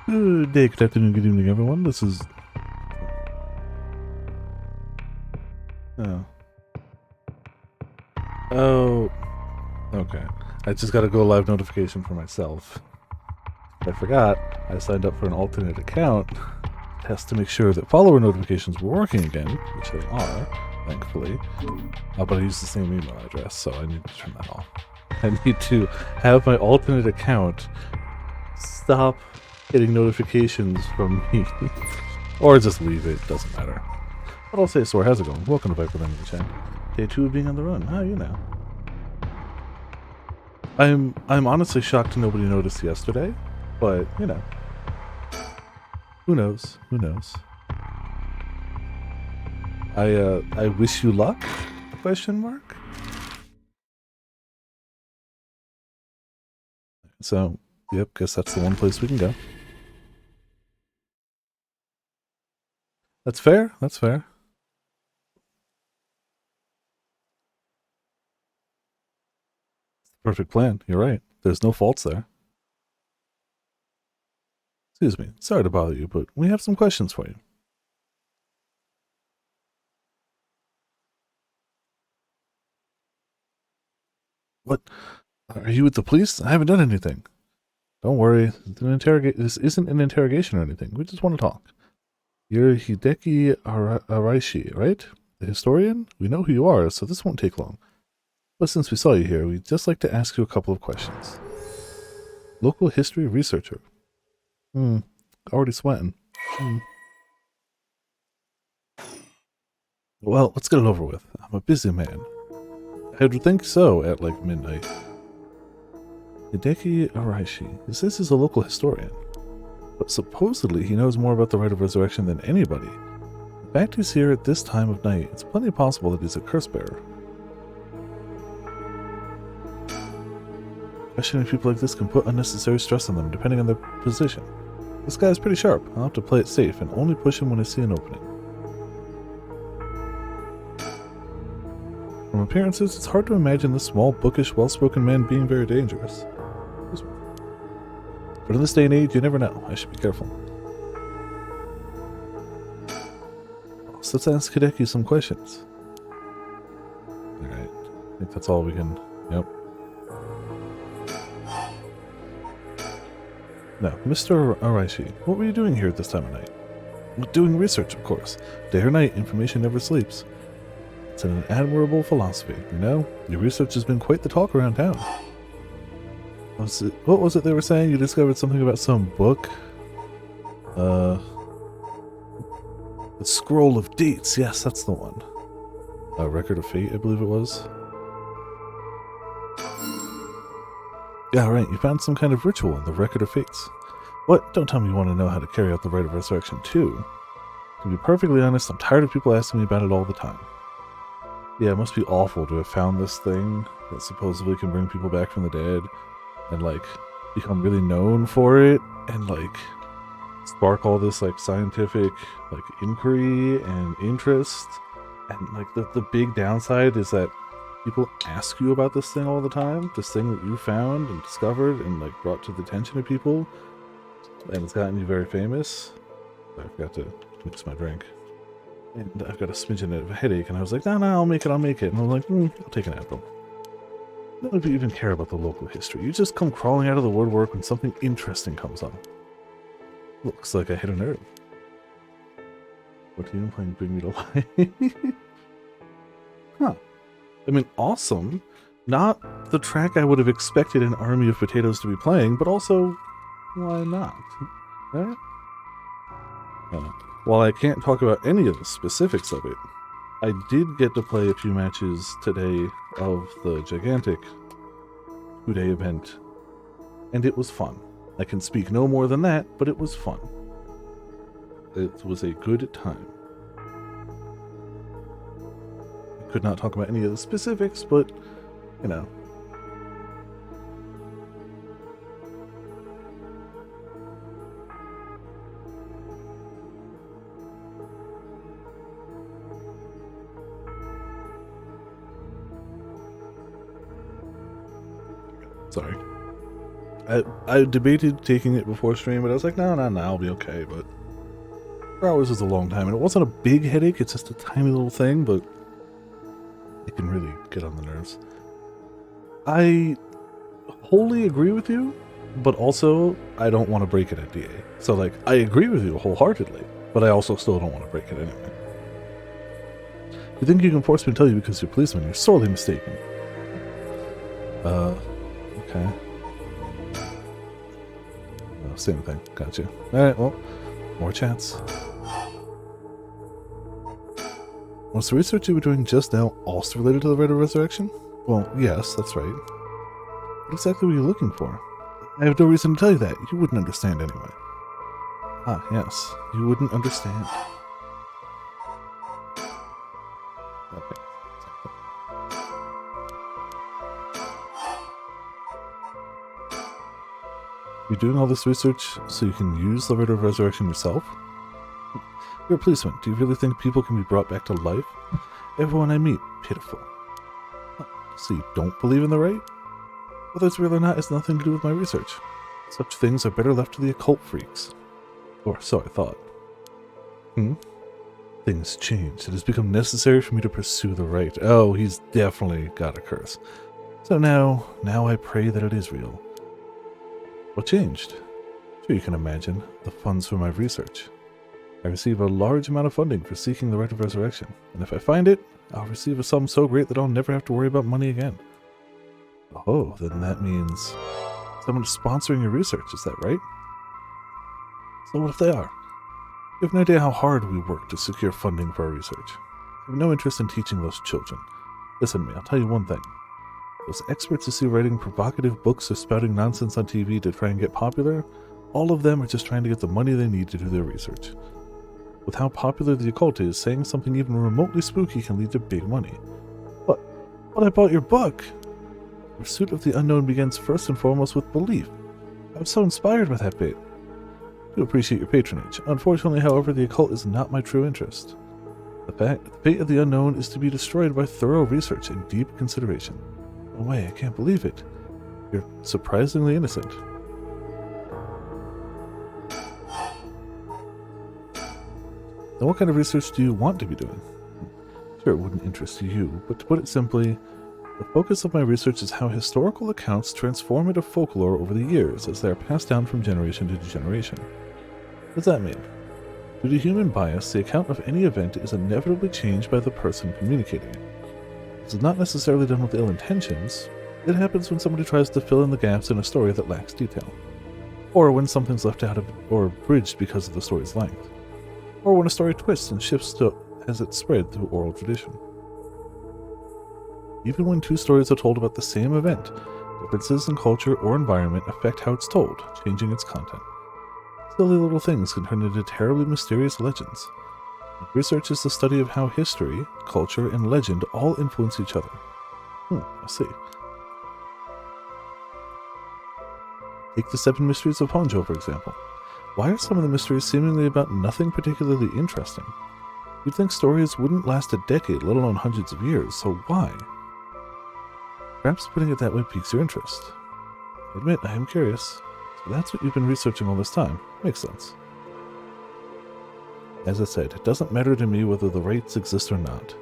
Good day, good afternoon, good evening, everyone. This is... Oh. Oh. Okay. I just got a go live notification for myself. I forgot I signed up for an alternate account. It has to make sure that follower notifications were working again, which they are, thankfully. But I use the same email address, so I need to turn that off. I need to have my alternate account stop getting notifications from me. Or just leave it, doesn't matter. But I'll say, so how's it going? Welcome to Viper Land in the chat. Day 2 of being on the run. How are you now? I'm honestly shocked nobody noticed yesterday, but you know. Who knows? Who knows? I wish you luck? Question mark? So, yep, guess that's the one place we can go. That's fair, that's fair. Perfect plan, you're right. There's no faults there. Excuse me, sorry to bother you, but we have some questions for you. What? Are you with the police? I haven't done anything. Don't worry, this isn't an interrogation or anything. We just want to talk. You're Hideki Araishi, right? The historian? We know who you are, so this won't take long. But since we saw you here, we'd just like to ask you a couple of questions. Local history researcher. Already sweating. Well, let's get it over with. I'm a busy man. I would think so at like midnight. Hideki Araishi. He says he's a local historian. But supposedly he knows more about the rite of resurrection than anybody. The fact he's here at this time of night, it's plenty possible that he's a curse bearer. Questioning people like this can put unnecessary stress on them, depending on their position. This guy's pretty sharp. I'll have to play it safe and only push him when I see an opening. From appearances, it's hard to imagine this small, bookish, well-spoken man being very dangerous. But in this day and age, you never know. I should be careful. So let's ask Hideki some questions. Alright. I think that's all we can... Yep. Now, Mr. Araishi, what were you doing here at this time of night? Doing research, of course. Day or night, information never sleeps. It's an admirable philosophy, you know? Your research has been quite the talk around town. What was it they were saying? You discovered something about some book? The Scroll of Dates. Yes, that's the one. A Record of Fate, I believe it was. Yeah, right. You found some kind of ritual in the Record of Fates. What? Don't tell me you want to know how to carry out the Rite of Resurrection too. To be perfectly honest, I'm tired of people asking me about it all the time. Yeah, it must be awful to have found this thing that supposedly can bring people back from the dead and, like, become really known for it and, like, spark all this, like, scientific, like, inquiry and interest. And, like, the big downside is that people ask you about this thing all the time, this thing that you found and discovered and, like, brought to the attention of people, and it's gotten you very famous. I forgot to mix my drink. And I've got a smidgen of a headache, and I was like, no, I'll make it. And I'm like, I'll take an Advil. None of you even care about the local history. You just come crawling out of the woodwork when something interesting comes up. Looks like I hit a nerve. What are you playing Bring Me to Life? Huh. I mean, awesome. Not the track I would have expected an army of potatoes to be playing, but also, why not? Right? While I can't talk about any of the specifics of it, I did get to play a few matches today of the gigantic 2-day event, and it was fun. I can speak no more than that, but it was fun. It was a good time. I could not talk about any of the specifics, but, you know. Sorry. I debated taking it before stream, but I was like, no, I'll be okay. But 4 hours is a long time, and it wasn't a big headache. It's just a tiny little thing, but it can really get on the nerves. I wholly agree with you, but also I don't want to break it at DA. So, like, I agree with you wholeheartedly, but I also still don't want to break it anyway. You think you can force me to tell you because you're a policeman? You're sorely mistaken. Okay. Oh, same thing. Gotcha. Alright, well, more chats. Was the research you were doing just now also related to the Rite of Resurrection? Well, yes, that's right. What exactly were you looking for? I have no reason to tell you that. You wouldn't understand anyway. Ah, yes. You wouldn't understand. Okay. You're doing all this research so you can use the Rite of Resurrection yourself? You're a policeman. Do you really think people can be brought back to life? Everyone I meet, pitiful. So you don't believe in the rite? Whether it's real or not has nothing to do with my research. Such things are better left to the occult freaks. Or so I thought. Things changed. It has become necessary for me to pursue the rite. Oh, he's definitely got a curse. So now I pray that it is real. What changed? Sure, you can imagine. The funds for my research. I receive a large amount of funding for seeking the Rite of Resurrection, and if I find it, I'll receive a sum so great that I'll never have to worry about money again. Oh, then that means someone's sponsoring your research, is that right? So what if they are? You have no idea how hard we work to secure funding for our research. I have no interest in teaching those children. Listen to me, I'll tell you one thing. Those experts you see writing provocative books or spouting nonsense on TV to try and get popular, all of them are just trying to get the money they need to do their research. With how popular the occult is, saying something even remotely spooky can lead to big money. But I bought your book! The pursuit of the unknown begins first and foremost with belief. I was so inspired by that bit. I do appreciate your patronage. Unfortunately, however, the occult is not my true interest. The fate of the unknown is to be destroyed by thorough research and deep consideration. No way, I can't believe it. You're surprisingly innocent. Then what kind of research do you want to be doing? Sure, it wouldn't interest you, but to put it simply, the focus of my research is how historical accounts transform into folklore over the years as they are passed down from generation to generation. What does that mean? Due to human bias, the account of any event is inevitably changed by the person communicating it. This is not necessarily done with ill intentions. It happens when somebody tries to fill in the gaps in a story that lacks detail, or when something's left out of or bridged because of the story's length, or when a story twists and shifts as it spread through oral tradition. Even when two stories are told about the same event, differences in culture or environment affect how it's told, changing its content. Silly little things can turn into terribly mysterious legends. Research is the study of how history, culture, and legend all influence each other. I see. Take the 7 Mysteries of Honjo, for example. Why are some of the mysteries seemingly about nothing particularly interesting? You'd think stories wouldn't last a decade, let alone hundreds of years, so why? Perhaps putting it that way piques your interest. I admit, I am curious. So that's what you've been researching all this time. Makes sense. As I said, it doesn't matter to me whether the rites exist or not.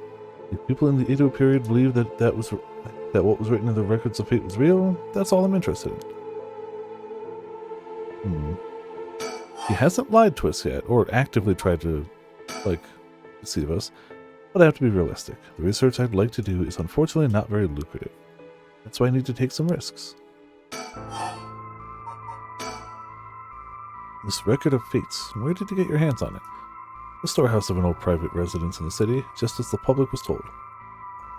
If people in the Edo period believe that what was written in the records of fate was real, that's all I'm interested in. He hasn't lied to us yet, or actively tried to, deceive us, but I have to be realistic. The research I'd like to do is unfortunately not very lucrative. That's why I need to take some risks. This record of fates, where did you get your hands on it? The storehouse of an old private residence in the city, just as the public was told.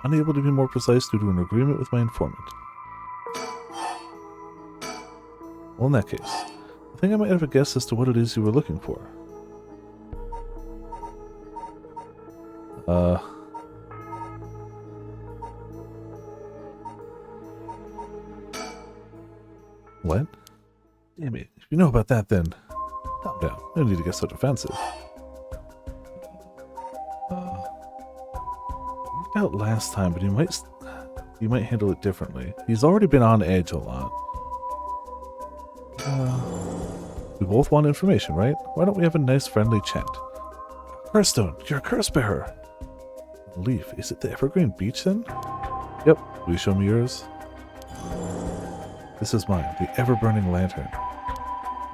Unable to be more precise due to an agreement with my informant. Well, in that case, I think I might have a guess as to what it is you were looking for. What? Damn it. If you know about that, then calm down. No need to get so defensive. Worked out last time, but you might handle it differently. He's already been on edge a lot. We both want information, right? Why don't we have a nice friendly chat? Hearthstone, you're a curse bearer. Leaf, is it the Evergreen Beach then? Yep. Will you show me yours? This is mine, the ever-burning lantern.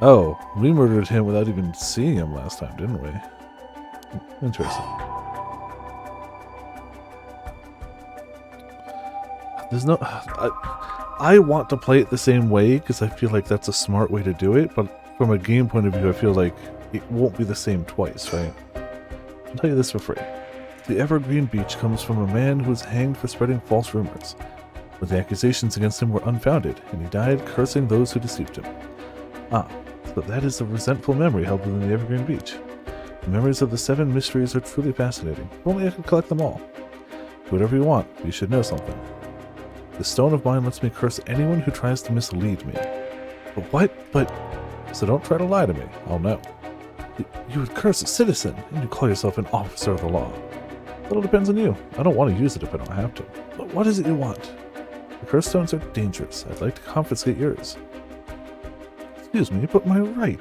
Oh, we murdered him without even seeing him last time, didn't we? Interesting. There's no... I want to play it the same way because I feel like that's a smart way to do it, but from a game point of view, I feel like it won't be the same twice, right? I'll tell you this for free. The Evergreen Beach comes from a man who was hanged for spreading false rumors, but the accusations against him were unfounded, and he died cursing those who deceived him. Ah, so that is a resentful memory held within the Evergreen Beach. The memories of the 7 mysteries are truly fascinating. If only I could collect them all. Do whatever you want, but you should know something. The stone of mine lets me curse anyone who tries to mislead me. But what? But... So don't try to lie to me. I'll know. You would curse a citizen, and you call yourself an officer of the law. It all depends on you. I don't want to use it if I don't have to. But what is it you want? The curse stones are dangerous. I'd like to confiscate yours. Excuse me, but my right.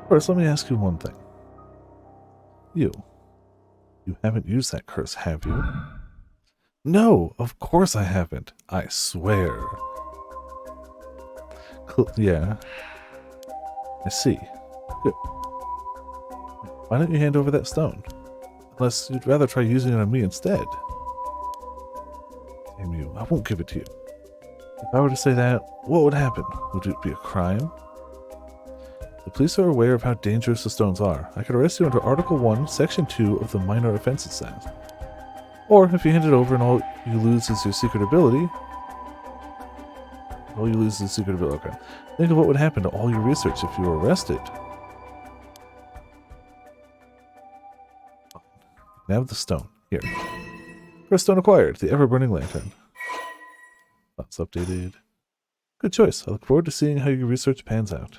First, let me ask you one thing. You haven't used that curse, have you? No, of course I haven't. I swear. Yeah. I see. Good. Why don't you hand over that stone? Unless you'd rather try using it on me instead. Damn you, I won't give it to you. If I were to say that, what would happen? Would it be a crime? The police are aware of how dangerous the stones are. I could arrest you under Article 1, Section 2 of the Minor Offenses Act. Or, if you hand it over and all you lose is your secret ability... All you lose is the secret ability, okay. Think of what would happen to all your research if you were arrested. Now the stone. Here. First stone acquired, the ever-burning lantern. That's updated. Good choice. I look forward to seeing how your research pans out.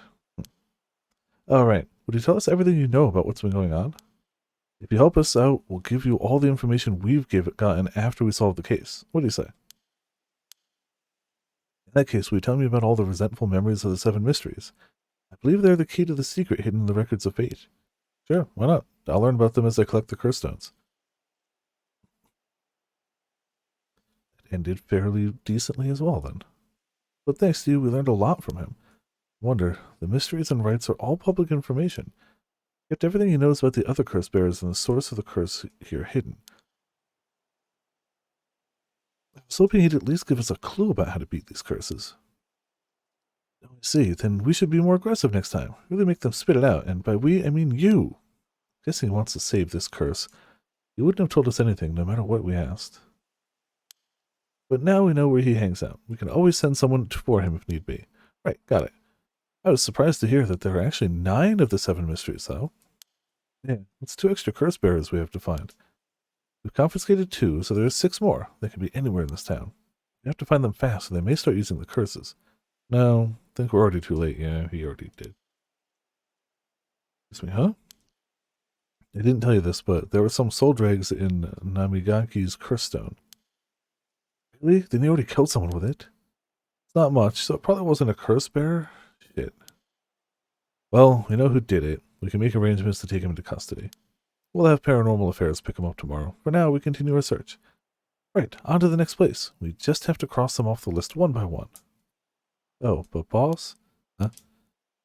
Alright, would you tell us everything you know about what's been going on? If you help us out, we'll give you all the information we've gotten after we solve the case. What do you say? In that case, will you tell me about all the resentful memories of the 7 mysteries? I believe they're the key to the secret hidden in the records of fate. Sure, why not? I'll learn about them as I collect the curse stones. It ended fairly decently as well, then. But thanks to you, we learned a lot from him. Wonder, the mysteries and rites are all public information. He kept everything he knows about the other curse bearers and the source of the curse here hidden. I was hoping he'd at least give us a clue about how to beat these curses. I see, then we should be more aggressive next time. Really make them spit it out, and by we, I mean you. Guessing he wants to save this curse. He wouldn't have told us anything, no matter what we asked. But now we know where he hangs out. We can always send someone for him if need be. Right, got it. I was surprised to hear that there are actually 9 of the 7 mysteries, though. Yeah, it's 2 extra curse bearers we have to find. We've confiscated 2, so there's 6 more. They can be anywhere in this town. We have to find them fast, so they may start using the curses. No, I think we're already too late. Yeah, he already did. Excuse me, huh? I didn't tell you this, but there were some soul dregs in Namigaki's curse stone. Really? Then he already killed someone with it? It's not much, so it probably wasn't a curse bearer? Shit. Well, we know who did it. We can make arrangements to take him into custody. We'll have Paranormal Affairs pick him up tomorrow. For now, we continue our search. Right, on to the next place. We just have to cross them off the list one by one. Oh, but boss? Huh?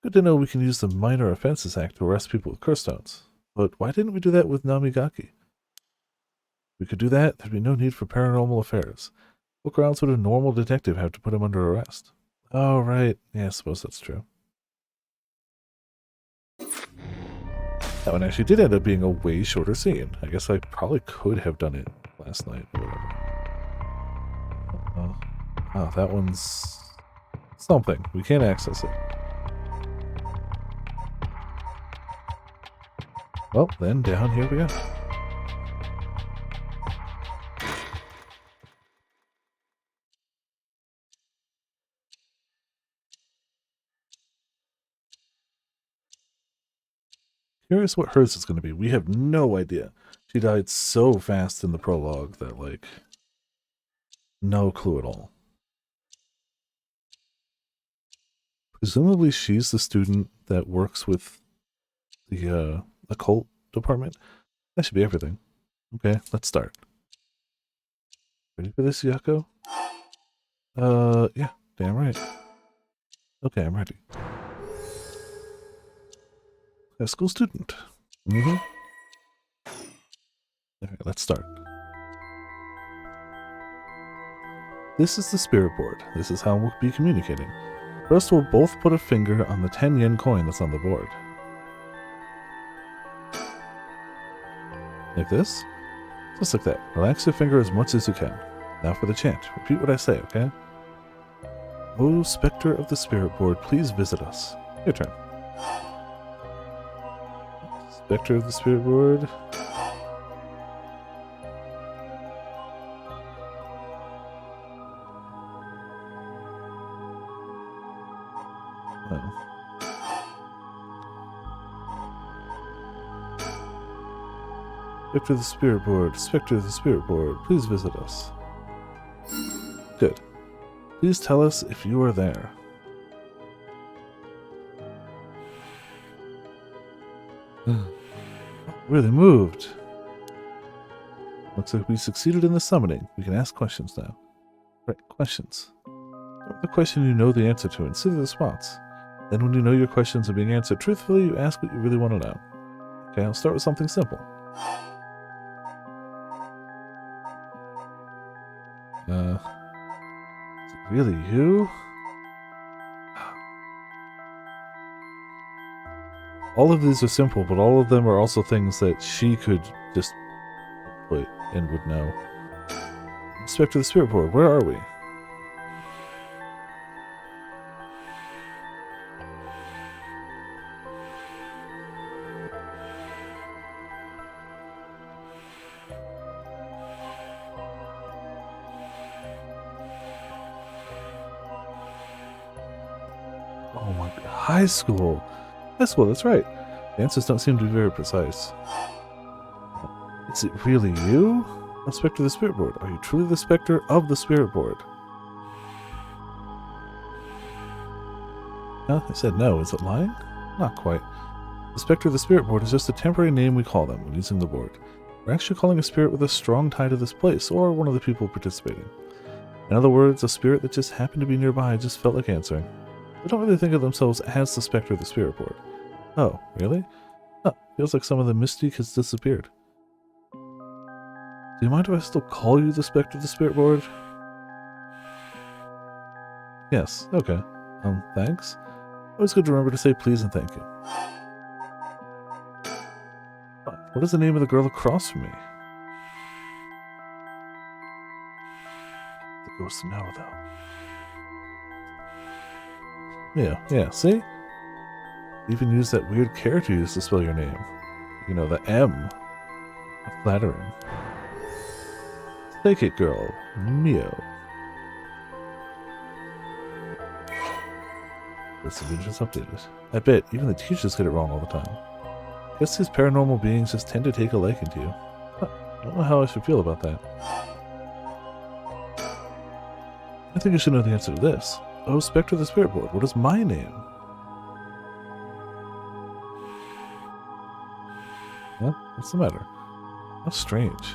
Good to know we can use the Minor Offenses Act to arrest people with curse stones. But why didn't we do that with Namigaki? If we could do that, there'd be no need for Paranormal Affairs. What grounds would a normal detective have to put him under arrest? Oh, right. Yeah, I suppose that's true. That one actually did end up being a way shorter scene. I guess I probably could have done it last night or whatever. Oh, that one's something. We can't access it. Well, then down here we go. Curious what hers is going to be. We have no idea. She died so fast in the prologue that, like, no clue at all. Presumably she's the student that works with the occult department. That should be everything. Okay, let's start. Ready for this, Yako? Yeah, damn right. Okay, I'm ready. A school student. Mm-hmm. Alright, let's start. This is the spirit board. This is how we'll be communicating. First, we'll both put a finger on the 10 yen coin that's on the board. Like this? Just like that. Relax your finger as much as you can. Now for the chant. Repeat what I say, okay? Oh, Spectre of the Spirit Board, please visit us. Your turn. Spectre of the Spirit Board. Oh. Spectre of the Spirit Board, Spectre of the Spirit Board, please visit us. Good. Please tell us if you are there. Really moved. Looks like we succeeded in the summoning. We can ask questions now. Right, questions. Start with the question you know the answer to and see the response. Then when you know your questions are being answered truthfully, you ask what you really want to know. Okay, I'll start with something simple. Is it really you? All of these are simple, but all of them are also things that she could just put and would know. Spectre of the Spirit Board, where are we? Oh my god, high school! High school, that's right. The answers don't seem to be very precise. Is it really you? A Spectre of the Spirit Board. Are you truly the Spectre of the Spirit Board? No, I said no. Is it lying? Not quite. The Spectre of the Spirit Board is just a temporary name we call them when using the board. We're actually calling a spirit with a strong tie to this place, or one of the people participating. In other words, a spirit that just happened to be nearby just felt like answering. They don't really think of themselves as the Spectre of the Spirit Board. Oh, really? Huh, feels like some of the mystique has disappeared. Do you mind if I still call you the Spectre of the Spirit Board? Yes, okay. Thanks. Always good to remember to say please and thank you. What is the name of the girl across from me? The ghost know, though. Yeah, see? Even use that weird character you used to spell your name. You know, the M. Flattering. Take it, girl. Mio. This image is updated. I bet even the teachers get it wrong all the time. Guess these paranormal beings just tend to take a liking to you. Huh, I don't know how I should feel about that. I think you should know the answer to this. Oh, Spectre of the Spirit Board, what is my name? Huh? What's the matter? How strange.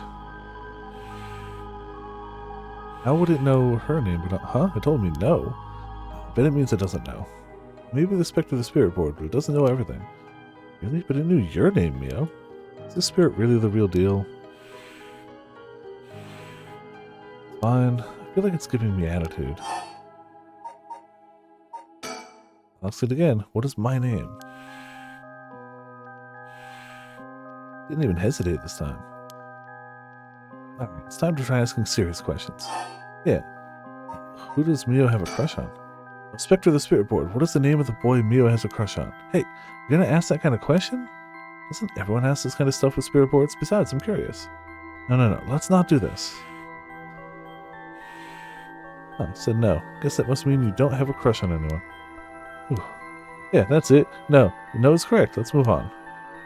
How would it know her name but not... Huh? It told me no. I bet it means it doesn't know. Maybe the Spectre of the Spirit Board, but it doesn't know everything. Really? But it knew your name, Mio. Is this spirit really the real deal? Fine. I feel like it's giving me attitude. I'll say it again. What is my name? Didn't even hesitate this time. Alright, it's time to try asking serious questions. Yeah. Who does Mio have a crush on? Spectre of the Spirit Board, what is the name of the boy Mio has a crush on? Hey, you're gonna ask that kind of question? Doesn't everyone ask this kind of stuff with spirit boards? Besides, I'm curious. No, let's not do this. Oh, I said no. Guess that must mean you don't have a crush on anyone. Whew. Yeah, that's it. No is correct. Let's move on.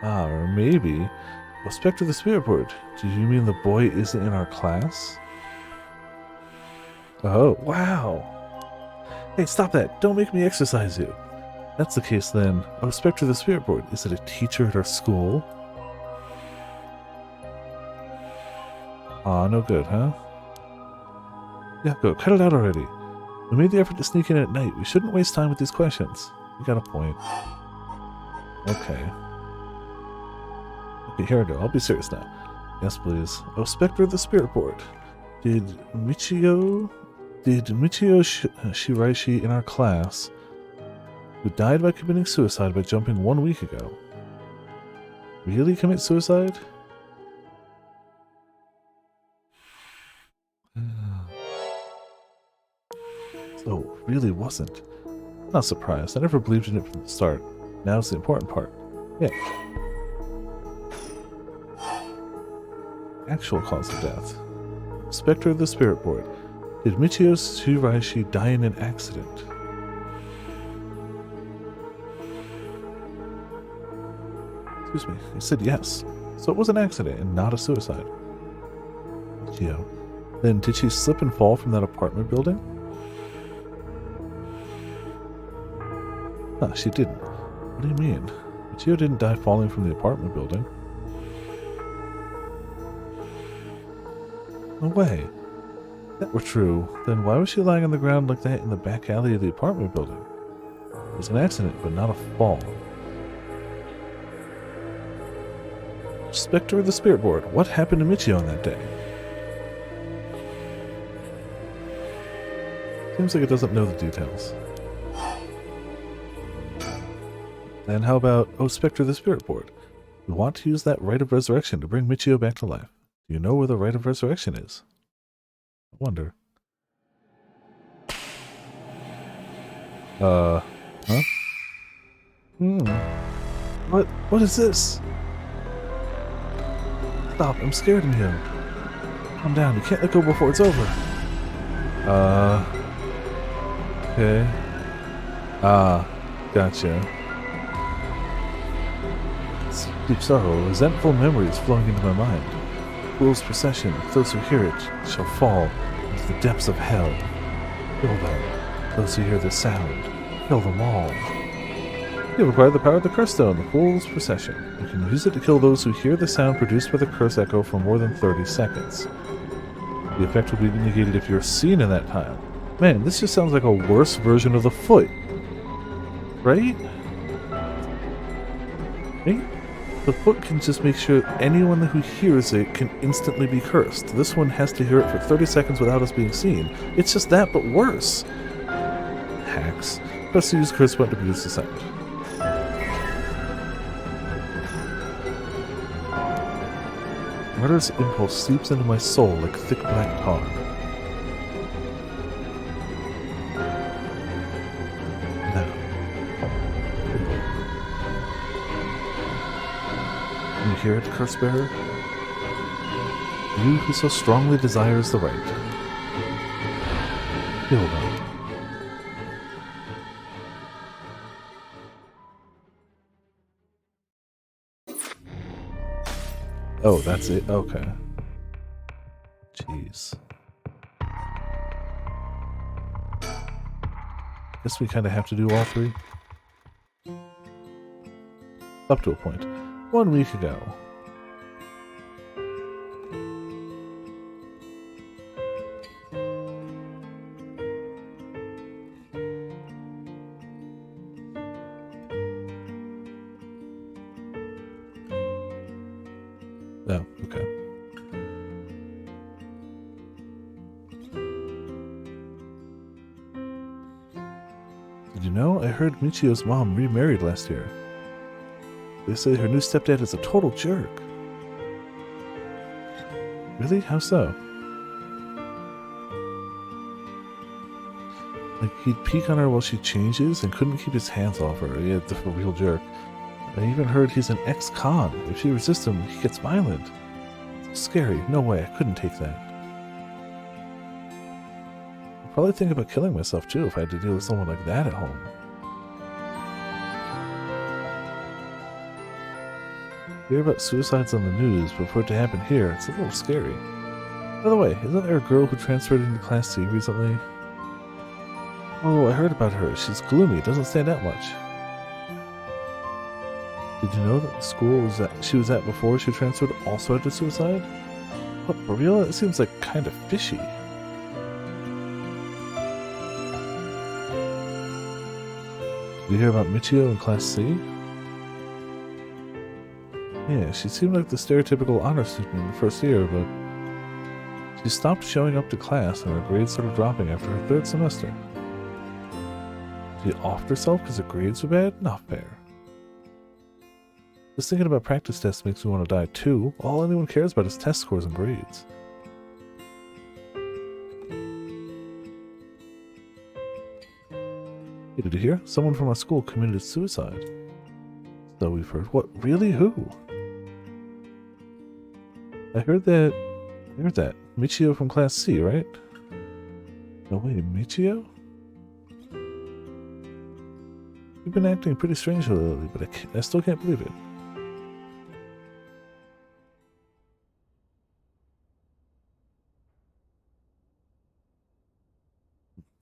Ah, or maybe... Well, Spectre of the Spirit Board, do you mean the boy isn't in our class? Oh, wow. Hey, stop that. Don't make me exercise you. That's the case then. Oh, Spectre the Spirit Board. Is it a teacher at our school? Aw, no good, huh? Yeah, go. Cut it out already. We made the effort to sneak in at night. We shouldn't waste time with these questions. You got a point. Okay. Okay, here I go. I'll be serious now. Yes, please. Oh, Spectre of the Spirit Board. Did Michio Shiraishi in our class, who died by committing suicide by jumping 1 week ago, really commit suicide? So, really wasn't. Not surprised. I never believed in it from the start. Now's the important part. Yeah. Actual cause of death. Spectre of the Spirit Board. Did Michio Shiraishi die in an accident? Excuse me. He said yes. So it was an accident and not a suicide. Michio. Then did she slip and fall from that apartment building? Huh, she didn't. What do you mean? Michio didn't die falling from the apartment building. No way. If that were true, then why was she lying on the ground like that in the back alley of the apartment building? It was an accident, but not a fall. Spectre of the Spirit Board, what happened to Michio on that day? Seems like it doesn't know the details. Then how about, oh, Spectre of the Spirit Board? We want to use that Rite of Resurrection to bring Michio back to life. Do you know where the Rite of Resurrection is? I wonder. Huh? What is this? Stop, I'm scared of him. Calm down, you can't let go before it's over. Okay. Gotcha. Deep sorrow, resentful memories flowing into my mind. Fool's procession, those who hear it shall fall into the depths of hell. Kill them. Those who hear the sound, kill them all. You have acquired the power of the curse stone, the Fool's procession. You can use it to kill those who hear the sound produced by the curse echo for more than 30 seconds. The effect will be negated if you're seen in that time. Man, this just sounds like a worse version of the foot. Right? Right? The foot can just make sure anyone who hears it can instantly be cursed. This one has to hear it for 30 seconds without us being seen. It's just that, but worse. Hacks. Press to use curse button to produce the sound. Murderous impulse seeps into my soul like thick black tar. Now. Can you hear it, curse bearer? You who so strongly desires the right. Kill them. Oh, that's it? Okay. Jeez. Guess we kind of have to do all three. Up to a point. 1 week ago. Oh, okay. Did you know? I heard Michio's mom remarried last year. They say her new stepdad is a total jerk. Really? How so? Like, he'd peek on her while she changes and couldn't keep his hands off her. Yeah, the real jerk. I even heard he's an ex-con. If she resists him, he gets violent. It's scary. No way, I couldn't take that. I'd probably think about killing myself too if I had to deal with someone like that at home. You hear about suicides on the news, but for it to happen here, it's a little scary. By the way, isn't there a girl who transferred into Class C recently? Oh, I heard about her. She's gloomy, doesn't stand out much. Did you know that the school she was at before she transferred also had a suicide? What, for real? It seems like kind of fishy. Did you hear about Michio in Class C? Yeah, she seemed like the stereotypical honor student in the first year, but she stopped showing up to class and her grades started dropping after her third semester. She offed herself because her grades were bad? Not fair. Just thinking about practice tests makes me want to die too. All anyone cares about is test scores and grades. Hey, did you hear? Someone from our school committed suicide. So we've heard. What? Really? Who? I heard that. Michio from Class C, right? No way, Michio? You've been acting pretty strangely lately, but I still can't believe it.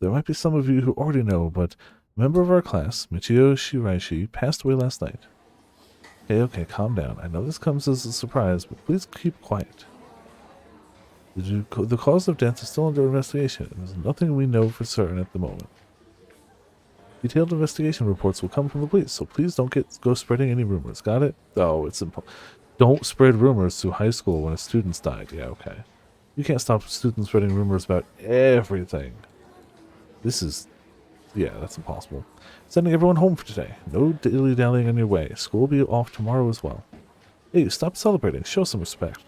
There might be some of you who already know, but a member of our class, Michio Shiraishi, passed away last night. Okay, calm down. I know this comes as a surprise, but please keep quiet. The cause of death is still under investigation, and there's nothing we know for certain at the moment. Detailed investigation reports will come from the police, so please don't go spreading any rumors. Got it? Oh, it's simple. Don't spread rumors through high school when a student's died. Yeah, okay. You can't stop students spreading rumors about everything. This is... yeah, that's impossible. Sending everyone home for today. No dilly-dallying on your way. School will be off tomorrow as well. Hey, stop celebrating. Show some respect.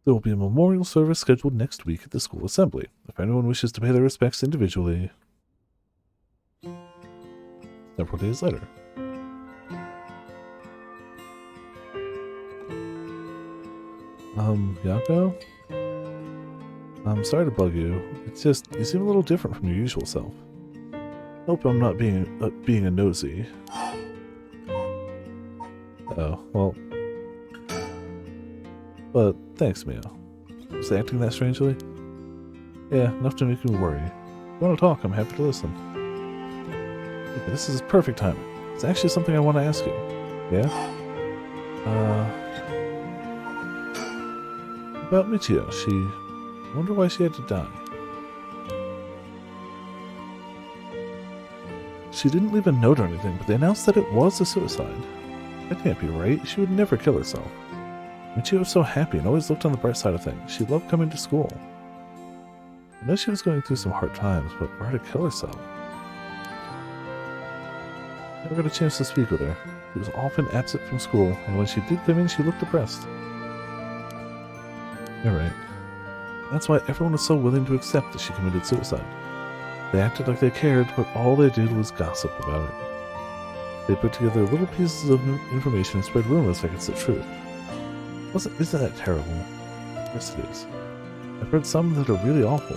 There will be a memorial service scheduled next week at the school assembly. If anyone wishes to pay their respects individually... Several days later. Yako? I'm sorry to bug you. It's just, you seem a little different from your usual self. Hope I'm not being a nosy. Oh, well... but thanks, Mio. Was I acting that strangely? Yeah, enough to make me worry. If you want to talk, I'm happy to listen. Okay, this is perfect timing. It's actually something I want to ask you. Yeah? About Michio, I wonder why she had to die. She didn't leave a note or anything, but they announced that it was a suicide. That can't be right. She would never kill herself. Michio was so happy and always looked on the bright side of things. She loved coming to school. I know she was going through some hard times, but for her to kill herself... Never got a chance to speak with her. She was often absent from school, and when she did come in, she looked depressed. You're right. That's why everyone was so willing to accept that she committed suicide. They acted like they cared, but all they did was gossip about it. They put together little pieces of information and spread rumors like it's the truth. Isn't that terrible? Yes, it is. I've heard some that are really awful.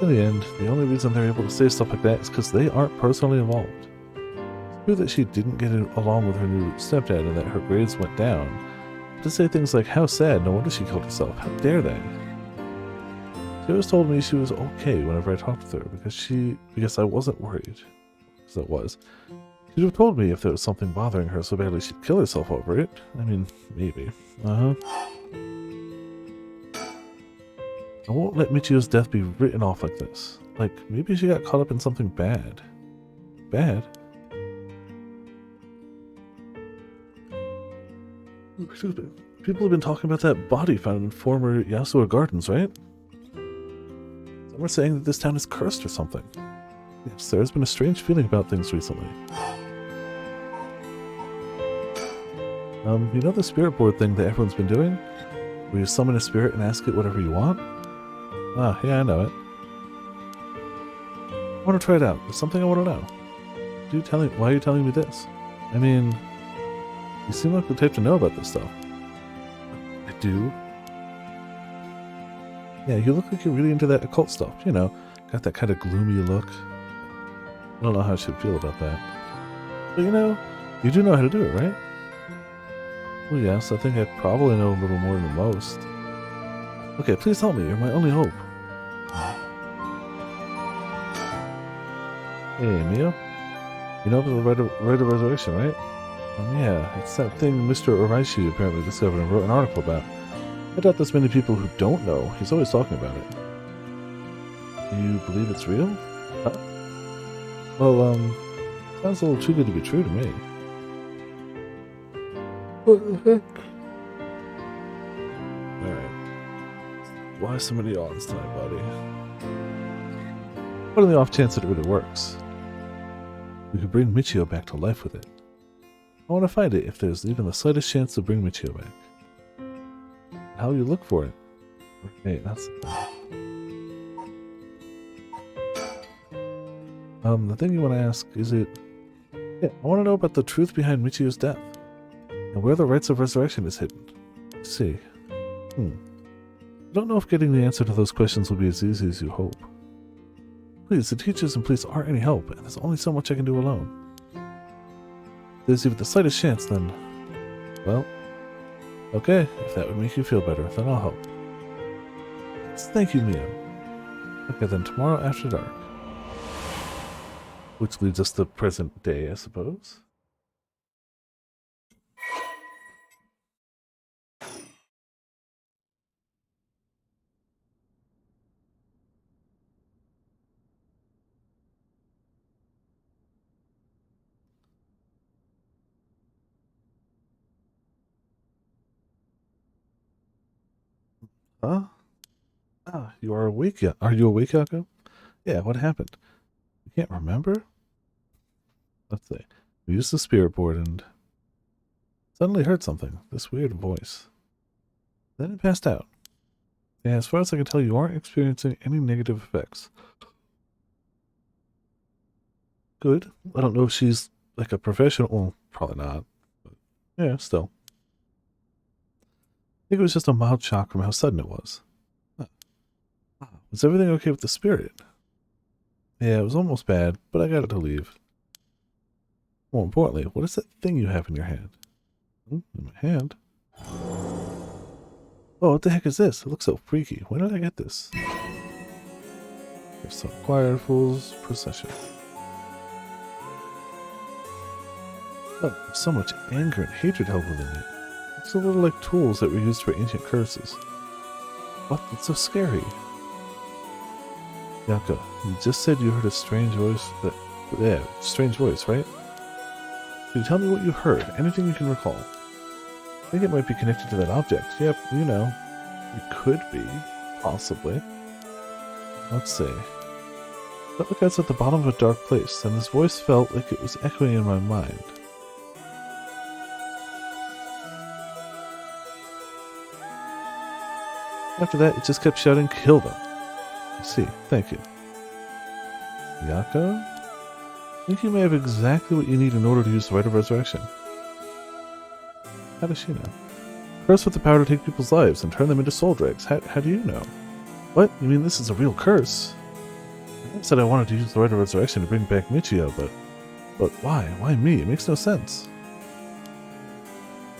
In the end, the only reason they're able to say stuff like that is because they aren't personally involved. It's true that she didn't get along with her new stepdad and that her grades went down. But to say things like, how sad, no wonder she killed herself, how dare they? She always told me she was okay whenever I talked with her because I wasn't worried. Because I was. She'd have told me if there was something bothering her so badly she'd kill herself over it. I mean, maybe. I won't let Michio's death be written off like this. Like, maybe she got caught up in something bad. Bad? Excuse me. People have been talking about that body found in former Yasuo Gardens, right? Some are saying that this town is cursed or something. Yes, there's been a strange feeling about things recently. You know the spirit board thing that everyone's been doing? Where you summon a spirit and ask it whatever you want? Ah, yeah, I know it. I want to try it out. There's something I want to know. Why are you telling me this? I mean, you seem like the type to know about this stuff. I do? Yeah, you look like you're really into that occult stuff, you know. Got that kind of gloomy look. I don't know how I should feel about that. But you know, you do know how to do it, right? Well, yes, I think I probably know a little more than most. Okay, please help me. You're my only hope. Hey, Mio. You know about the right of resurrection, right? Yeah, it's that thing Mr. Oraishi apparently discovered and wrote an article about. I doubt there's many people who don't know. He's always talking about it. Do you believe it's real? Huh? Well, sounds a little too good to be true to me. What the heck? Alright. Why so many odds tonight, buddy? What are the off chance that it really works? We could bring Michio back to life with it. I want to find it if there's even the slightest chance to bring Michio back. How will you look for it? Okay, that's... the thing you want to ask, is it... Yeah, I want to know about the truth behind Michio's death. And where the rites of resurrection is hidden. Let's see. I don't know if getting the answer to those questions will be as easy as you hope. Please, the teachers and police aren't any help, and there's only so much I can do alone. If there's even the slightest chance, then... Well... Okay, if that would make you feel better, then I'll help. Yes, thank you, Mio. Okay, then tomorrow after dark. Which leads us to present day, I suppose. Huh? Ah, you are awake yet? Are you awake, Yako? Yeah, what happened? You can't remember? Let's see. We used the spirit board and suddenly heard something. This weird voice. Then it passed out. Yeah, as far as I can tell, you aren't experiencing any negative effects. Good. I don't know if she's like a professional. Well, probably not. But yeah, still. I think it was just a mild shock from how sudden it was. Was everything okay with the spirit? Yeah, it was almost bad, but I got it to leave. More importantly, what is that thing you have in your hand? In my hand? Oh, what the heck is this? It looks so freaky. When did I get this? There's some Choir Fool's Procession. Oh, there's so much anger and hatred held within it. It's a little like tools that were used for ancient curses. What? It's so scary. Yaka, you just said you heard a strange voice strange voice, right? Can you tell me what you heard? Anything you can recall? I think it might be connected to that object. Yep, you know. It could be. Possibly. Let's see. Felt like I was at the bottom of a dark place, and this voice felt like it was echoing in my mind. After that, it just kept shouting, "Kill them!" I see. Thank you. Yako? I think you may have exactly what you need in order to use the Rite of Resurrection. How does she know? Curse with the power to take people's lives and turn them into soul dregs. How do you know? What? You mean this is a real curse? I said I wanted to use the Rite of Resurrection to bring back Michio, but why? Why me? It makes no sense.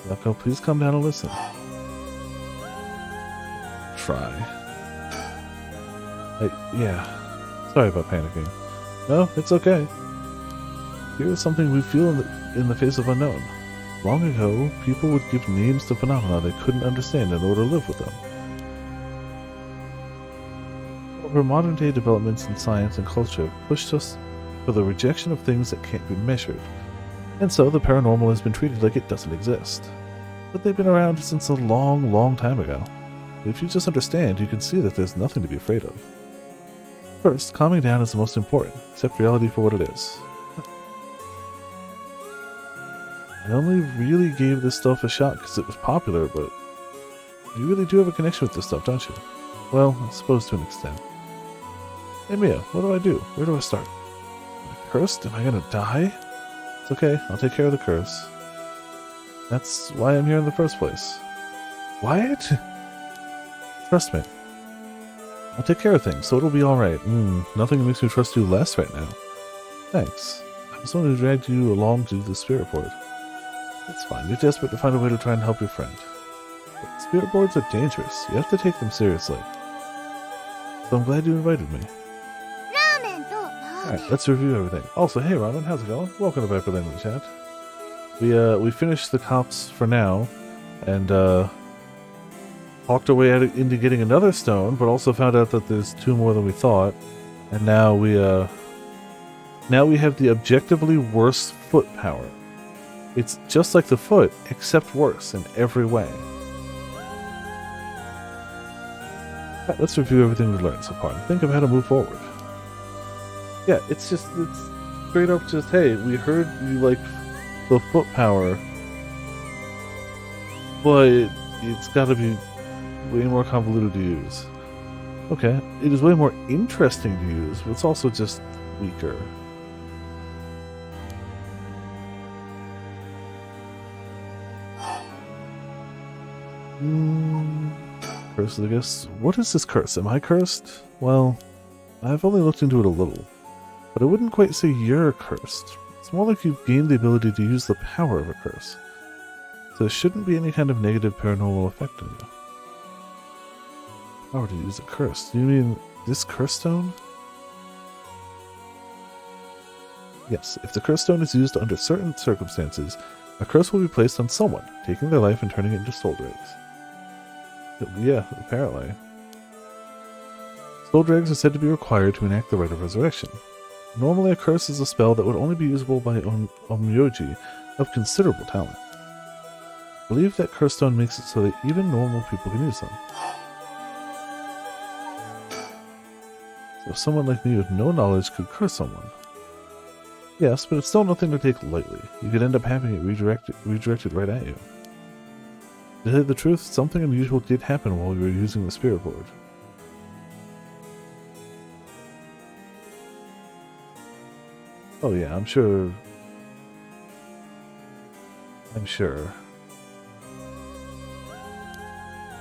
Yako, please come down and listen. Try. Yeah. Sorry about panicking. No, it's okay. Here is something we feel in the face of unknown. Long ago, people would give names to phenomena they couldn't understand in order to live with them. However, modern-day developments in science and culture pushed us for the rejection of things that can't be measured, and so the paranormal has been treated like it doesn't exist. But they've been around since a long, long time ago. If you just understand, you can see that there's nothing to be afraid of. First, calming down is the most important. Accept reality for what it is. I only really gave this stuff a shot because it was popular, but you really do have a connection with this stuff, don't you? Well, I suppose to an extent. Hey Mia, what do I do? Where do I start? Am I cursed? Am I gonna die? It's okay, I'll take care of the curse. That's why I'm here in the first place. What? Trust me. I'll take care of things, so it'll be alright. Nothing makes me trust you less right now. Thanks. I was the one who dragged you along to the spirit board. It's fine, you're desperate to find a way to try and help your friend. But spirit boards are dangerous. You have to take them seriously. So I'm glad you invited me. Alright, let's review everything. Also, hey Robin, how's it going? Welcome to Back with Language Chat. We finished the cops for now, and walked our way into getting another stone, but also found out that there's 2 more than we thought, and now we have the objectively worse foot power. It's just like the foot, except worse in every way. Right, let's review everything we've learned so far and think of how to move forward. Yeah, it's straight up just, hey, we heard you like the foot power, but it's gotta be way more convoluted to use. Okay, it is way more interesting to use, but it's also just weaker. Curses, I guess. What is this curse? Am I cursed? Well, I've only looked into it a little, but I wouldn't quite say you're cursed. It's more like you've gained the ability to use the power of a curse. So there shouldn't be any kind of negative paranormal effect on you. Power to use a curse. Do you mean this curse stone? Yes, if the curse stone is used under certain circumstances, a curse will be placed on someone, taking their life and turning it into soul dregs. Yeah, apparently. Soul dregs are said to be required to enact the rite of resurrection. Normally, a curse is a spell that would only be usable by onmyoji of considerable talent. I believe that curse stone makes it so that even normal people can use them. So someone like me with no knowledge could curse someone. Yes, but it's still nothing to take lightly. You could end up having it redirected right at you. To tell you the truth, something unusual did happen while we were using the spirit board. Oh yeah, I'm sure.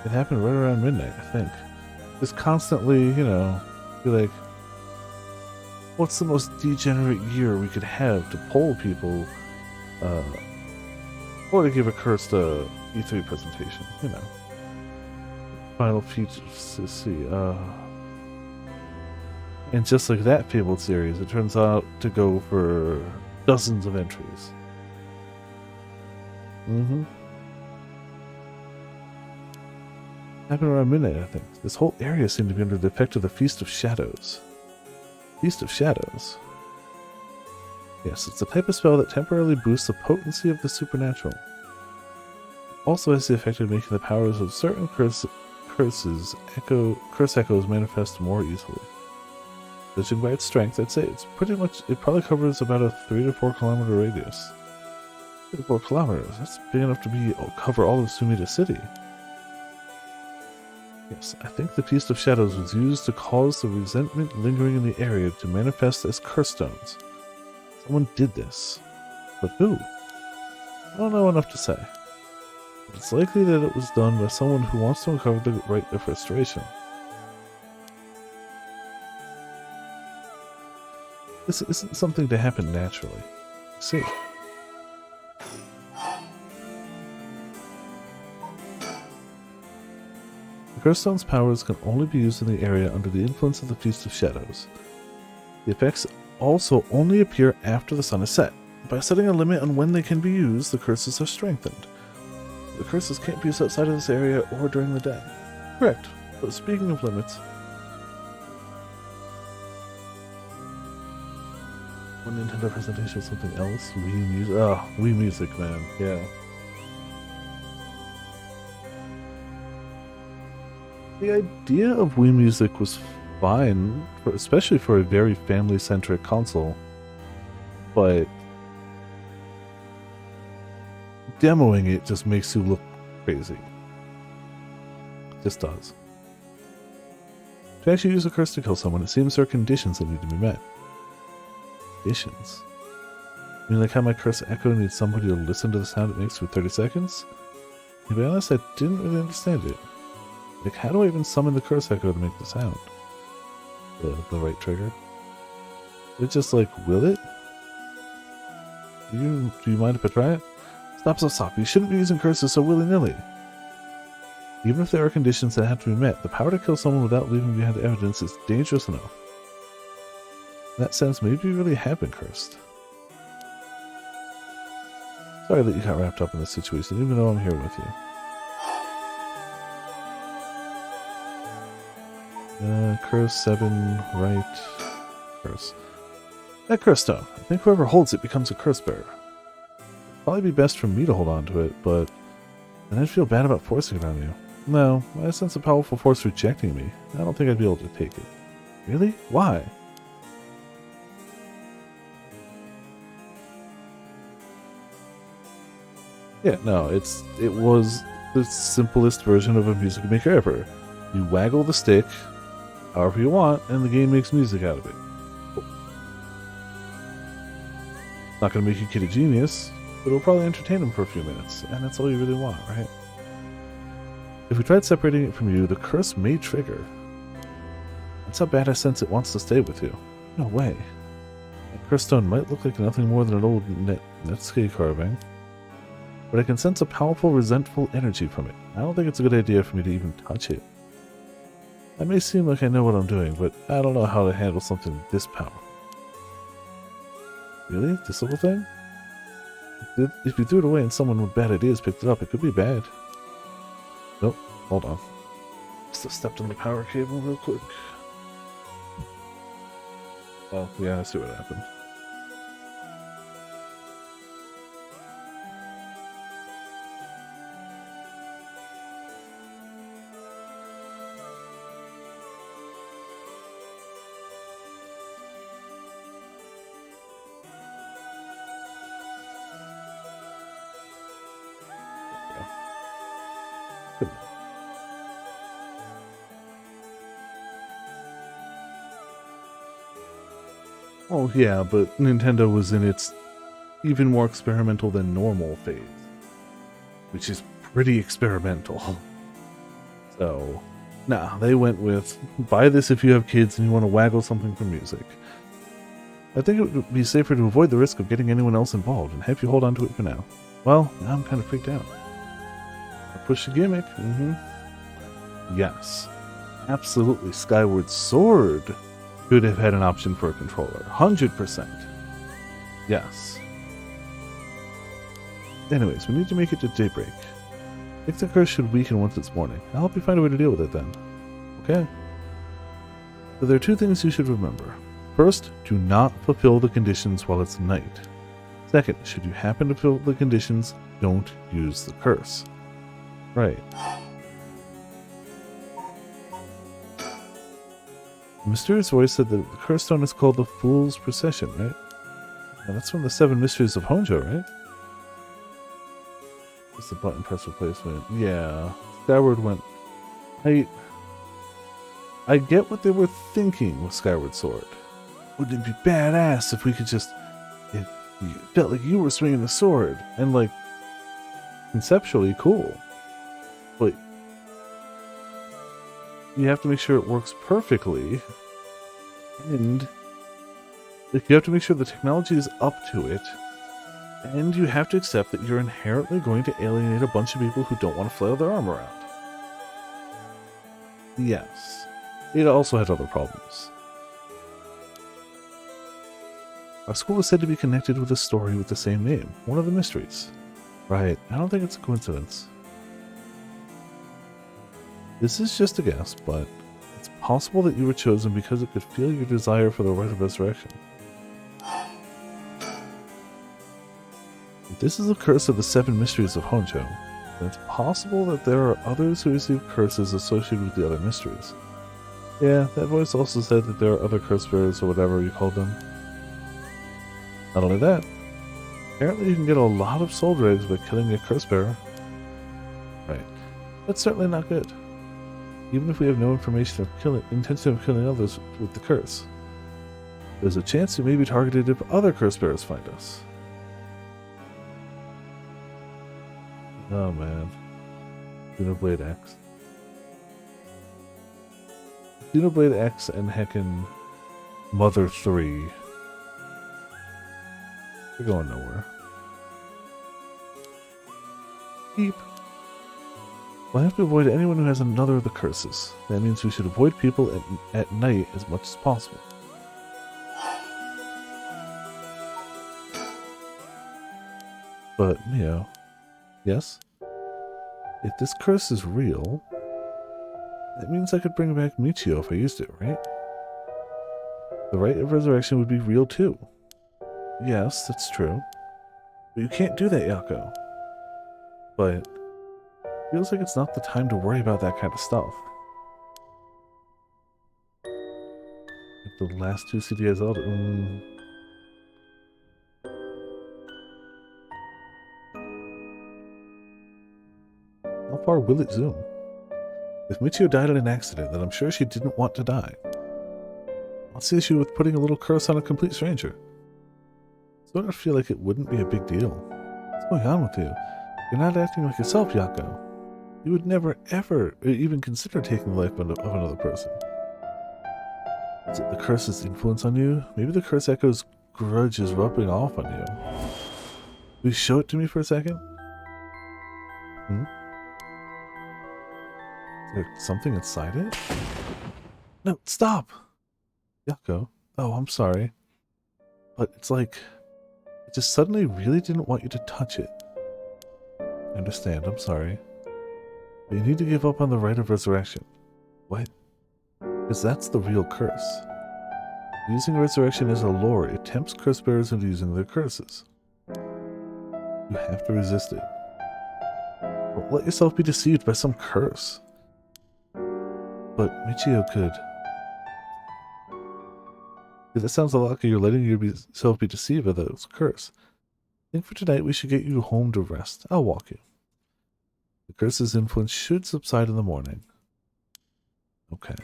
It happened right around midnight, I think. Just constantly, you know, be like, what's the most degenerate year we could have to poll people, or to give a cursed E3 presentation, you know. Final features to see, and just like that fabled series, it turns out to go for dozens of entries. Happened around midnight, I think. This whole area seemed to be under the effect of the Feast of Shadows. Feast of Shadows? Yes, it's a type of spell that temporarily boosts the potency of the supernatural. It also has the effect of making the powers of certain curse echoes manifest more easily. Judging by its strength, I'd say it probably covers about a 3 to 4 kilometer radius. 3 to 4 kilometers, that's big enough to cover all of Sumida City. Yes, I think the Feast of Shadows was used to cause the resentment lingering in the area to manifest as curse stones. Someone did this. But who? I don't know enough to say. But it's likely that it was done by someone who wants to uncover the rite of restoration. This isn't something to happen naturally. See. The curse stone's powers can only be used in the area under the influence of the Feast of Shadows. The effects also only appear after the sun is set. By setting a limit on when they can be used, the curses are strengthened. The curses can't be used outside of this area or during the day. Correct. But speaking of limits, one Nintendo presentation was something else. Wii Music. Oh, Wii Music, man. Yeah. The idea of Wii Music was fine, especially for a very family-centric console, but demoing it just makes you look crazy. It just does. To actually use a curse to kill someone, it seems there are conditions that need to be met. Conditions? I mean, like how my curse echo needs somebody to listen to the sound it makes for 30 seconds? To be honest, I didn't really understand it. Like, how do I even summon the curse echo to make the sound? The right trigger? It just like, will it? Do you mind if I try it? Stop. You shouldn't be using curses so willy-nilly. Even if there are conditions that have to be met, the power to kill someone without leaving behind evidence is dangerous enough. In that sense, maybe you really have been cursed. Sorry that you got wrapped up in this situation, even though I'm here with you. Curse 7, right. Curse. That curse stone. I think whoever holds it becomes a curse bearer. It'd probably be best for me to hold on to it, but then I'd feel bad about forcing it on you. No, I sense a powerful force rejecting me. I don't think I'd be able to take it. Really? Why? Yeah, no, it was the simplest version of a music maker ever. You waggle the stick however you want, and the game makes music out of it. Not going to make your kid a genius, but it'll probably entertain him for a few minutes, and that's all you really want, right? If we tried separating it from you, the curse may trigger. That's how bad I sense it wants to stay with you. No way. That curse stone might look like nothing more than an old Netscape carving, but I can sense a powerful, resentful energy from it. I don't think it's a good idea for me to even touch it. That may seem like I know what I'm doing, but I don't know how to handle something this powerful. Really? This little thing? If you threw it away and someone with bad ideas picked it up, it could be bad. Nope. Hold on. Just stepped on the power cable real quick. Oh, yeah, I see what happened. Oh yeah, but Nintendo was in its even more experimental than normal phase, which is pretty experimental. So, nah, they went with, buy this if you have kids and you want to waggle something for music. I think it would be safer to avoid the risk of getting anyone else involved and have you hold on to it for now. Well, now I'm kind of freaked out. I push the gimmick. Yes, absolutely. Skyward Sword could have had an option for a controller. 100%. Yes. Anyways, we need to make it to daybreak. I think the curse should weaken once it's morning. I'll help you find a way to deal with it then. Okay? So there are two things you should remember. First, do not fulfill the conditions while it's night. Second, should you happen to fulfill the conditions, don't use the curse. Right. The mysterious voice said that the curse stone is called the Fool's Procession, right? Now that's from the 7 Mysteries of Honjo, right? Just the button press replacement. Yeah. Skyward went... I get what they were thinking with Skyward Sword. Wouldn't it be badass if we could just... It felt like you were swinging the sword. And like... Conceptually cool. But... You have to make sure it works perfectly, and you have to make sure the technology is up to it, and you have to accept that you're inherently going to alienate a bunch of people who don't want to flail their arm around. Yes, it also had other problems. Our school is said to be connected with a story with the same name, one of the mysteries. Right, I don't think it's a coincidence. This is just a guess, but it's possible that you were chosen because it could feel your desire for the rite of resurrection. If this is a curse of the 7 Mysteries of Honjo, then it's possible that there are others who receive curses associated with the other mysteries. Yeah, that voice also said that there are other curse bearers or whatever you call them. Not only that, apparently you can get a lot of soul dregs by killing a curse bearer. Right. That's certainly not good. Even if we have no intention of killing others with the curse. There's a chance you may be targeted if other curse bearers find us. Oh man. Xenoblade X. Xenoblade X and heckin' Mother 3. We're going nowhere. Beep. We'll have to avoid anyone who has another of the curses. That means we should avoid people at night as much as possible. But, yes? If this curse is real, that means I could bring back Michio if I used it, right? The rite of resurrection would be real too. Yes, that's true. But you can't do that, Yako. But feels like it's not the time to worry about that kind of stuff. Like the last two CDs out. How far will it zoom? If Michio died in an accident, then I'm sure she didn't want to die. What's the issue with putting a little curse on a complete stranger? So I feel like it wouldn't be a big deal. What's going on with you? You're not acting like yourself, Yako. You would never, ever, even consider taking the life of another person. Is it the curse's influence on you? Maybe the curse echo's grudge is rubbing off on you. Will you show it to me for a second? Is there something inside it? No, stop! Yako. Oh, I'm sorry. But it's like, it just suddenly really didn't want you to touch it. I understand, I'm sorry. But you need to give up on the rite of resurrection. What? Because that's the real curse. Using resurrection as a lure, it tempts curse bearers into using their curses. You have to resist it. Don't let yourself be deceived by some curse. But Michio could. That sounds a lot like you're letting yourself be deceived by those curse. I think for tonight we should get you home to rest. I'll walk you. The curse's influence should subside in the morning. Okay.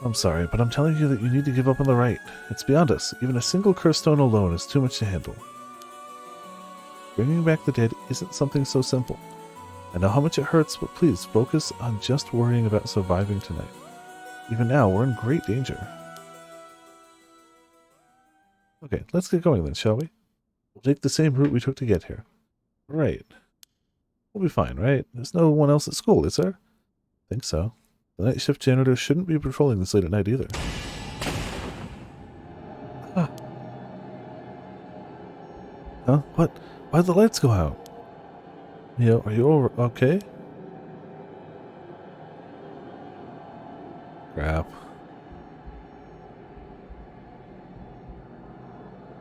I'm sorry, but I'm telling you that you need to give up on the rite. It's beyond us. Even a single curse stone alone is too much to handle. Bringing back the dead isn't something so simple. I know how much it hurts, but please focus on just worrying about surviving tonight. Even now, we're in great danger. Okay, let's get going then, shall we? We'll take the same route we took to get here. Right. We'll be fine, right? There's no one else at school, is there? I think so. The night shift janitor shouldn't be patrolling this late at night either. Ah. Huh? What? Why'd the lights go out? Are you all okay? Crap.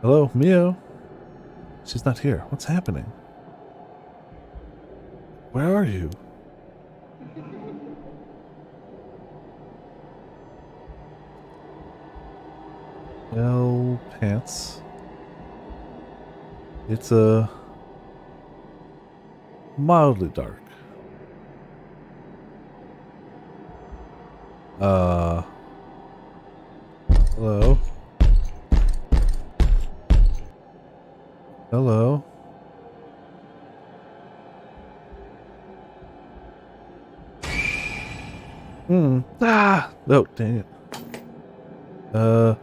Hello, Mio? She's not here. What's happening? Where are you? Well, pants. It's mildly dark. Hello? Hello? Ah! Oh, dang it. Huh?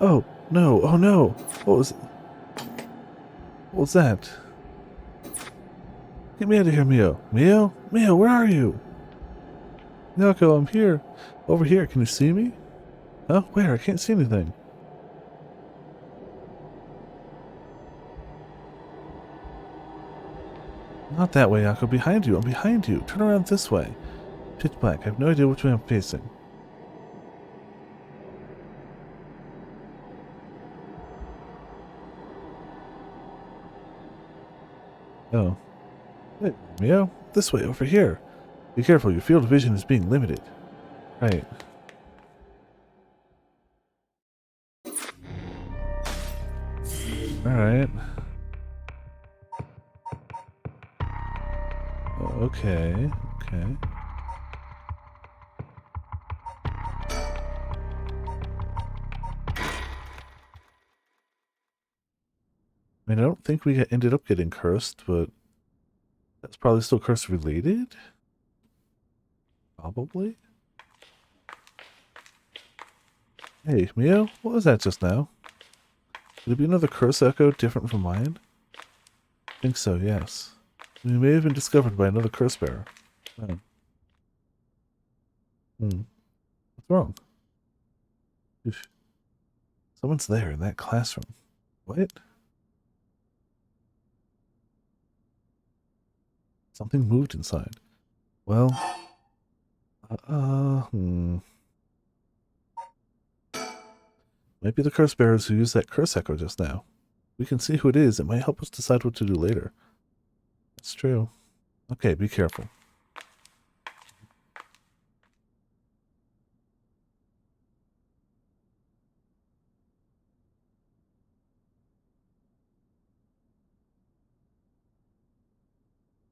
Oh, no. Oh, no. What was that? Get me out of here, Mio. Mio? Mio, where are you? Yako, I'm here. Over here. Can you see me? Huh? Where? I can't see anything. Not that way, Yako. Behind you. I'm behind you. Turn around this way. Pitch black. I have no idea which way I'm facing. Oh. Wait, Mio? This way, over here. Be careful, your field of vision is being limited. Right. Alright. Okay, okay. I mean, I don't think we ended up getting cursed, but that's probably still curse related? Probably? Hey, Mio, what was that just now? Could it be another curse echo different from mine? I think so, yes. We may have been discovered by another curse bearer. Oh. What's wrong? Oof. Someone's there in that classroom. What? Something moved inside. Well, Might be the curse bearers who used that curse echo just now. We can see who it is. It might help us decide what to do later. That's true. Okay, be careful.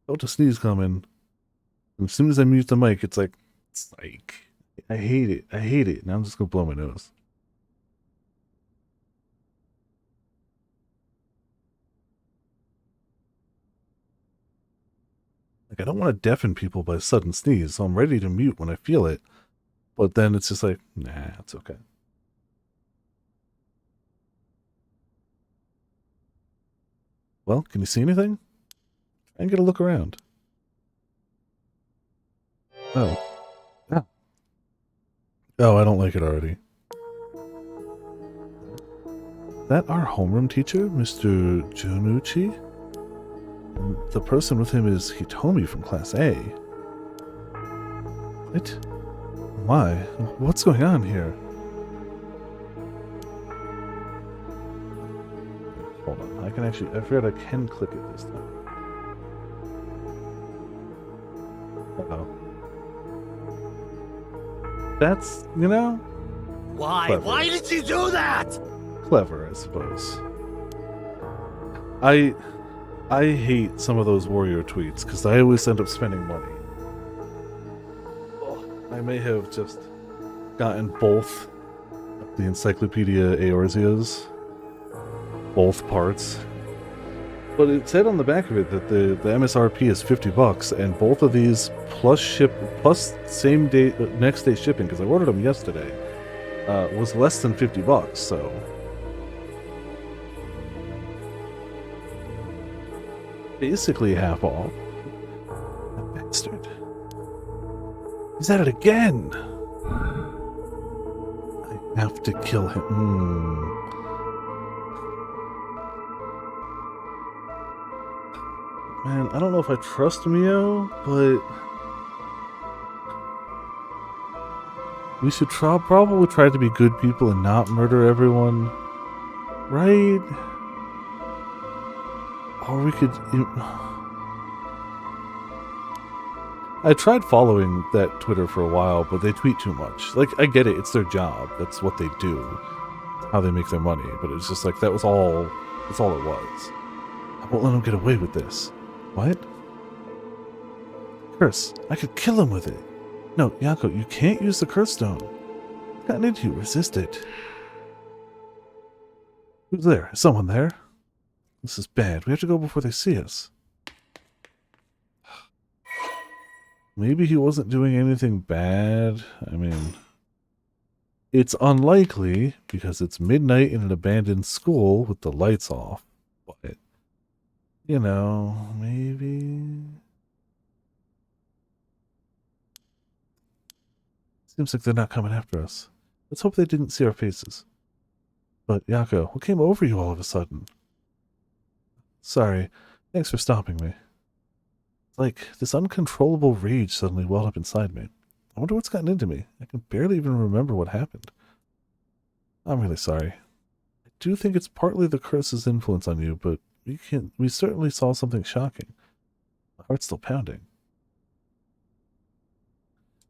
Felt a sneeze coming. And as soon as I mute the mic, it's like, I hate it. I hate it. Now I'm just gonna blow my nose. Like, I don't want to deafen people by a sudden sneeze, so I'm ready to mute when I feel it. But then it's just like, nah, it's okay. Well, can you see anything? Try and get a look around. Oh. Oh. Oh, I don't like it already. Is that our homeroom teacher, Mr. Junuchi? And the person with him is Hitomi from Class A. What? Why? What's going on here? Hold on, I can actually, I forgot I can click it this time. Uh-oh. That's, you know? Why? Clever. Why did you do that? Clever, I suppose. I hate some of those warrior tweets because I always end up spending money. I may have just gotten both the Encyclopedia Eorzeas, both parts. But it said on the back of it that the MSRP is $50, and both of these plus same day next day shipping, because I ordered them yesterday, was less than $50. So basically half off. That bastard. He's at it again. I have to kill him. Man, I don't know if I trust Mio, but we should probably try to be good people and not murder everyone, right? Or we could... I tried following that Twitter for a while, but they tweet too much. Like, I get it, it's their job. That's what they do. How they make their money. But it's just like, that's all it was. I won't let them get away with this. What? Curse. I could kill him with it. No, Yako, you can't use the curse stone. I've gotten into you. Resist it. Who's there? Is someone there? This is bad. We have to go before they see us. Maybe he wasn't doing anything bad. I mean, it's unlikely because it's midnight in an abandoned school with the lights off. But, you know, maybe... Seems like they're not coming after us. Let's hope they didn't see our faces. But, Yako, what came over you all of a sudden? Sorry. Thanks for stopping me. Like, this uncontrollable rage suddenly welled up inside me. I wonder what's gotten into me. I can barely even remember what happened. I'm really sorry. I do think it's partly the curse's influence on you, but we certainly saw something shocking. My heart's still pounding.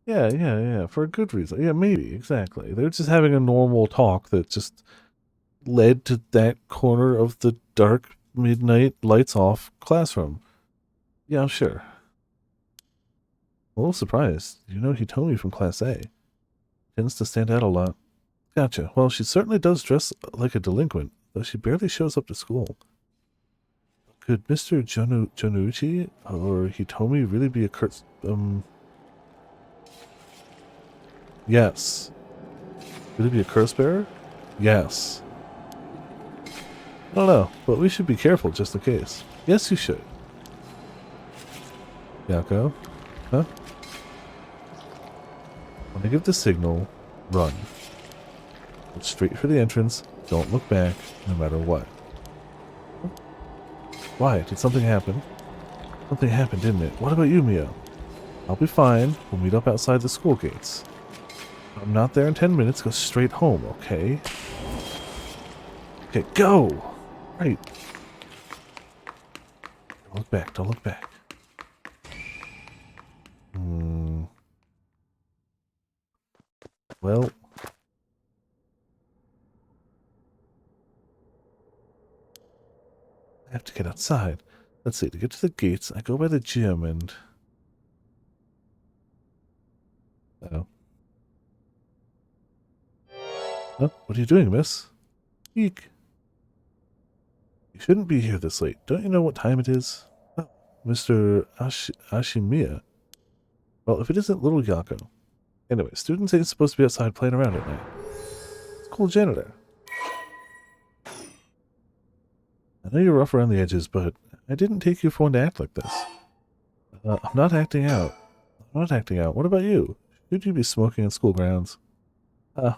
Yeah, for a good reason. Yeah, maybe, exactly. They're just having a normal talk that just led to that corner of the dark, midnight, lights off classroom. Yeah, I'm sure. A little surprised. You know Hitomi from Class A. Tends to stand out a lot. Gotcha. Well, she certainly does dress like a delinquent, though she barely shows up to school. Could Mr. Jonuchi or Hitomi really be a curse... Yes. Could he be a curse bearer? Yes. I don't know, but we should be careful just in case. Yes, you should. Yako? Huh? When I give the signal, run. Go straight for the entrance. Don't look back, no matter what. Why? Did something happen? Something happened, didn't it? What about you, Mio? I'll be fine. We'll meet up outside the school gates. If I'm not there in 10 minutes. Go straight home, okay? Okay, go! Right. Don't look back. Don't look back. Well... I have to get outside. Let's see, to get to the gates, I go by the gym and... Uh-oh. Oh, what are you doing, miss? Eek. You shouldn't be here this late. Don't you know what time it is? Oh, Mr. Ashimiya. Well, if it isn't little Yako. Anyway, students ain't supposed to be outside playing around at night. School janitor. I know you're rough around the edges, but I didn't take you for one to act like this. I'm not acting out. I'm not acting out. What about you? Should you be smoking on school grounds?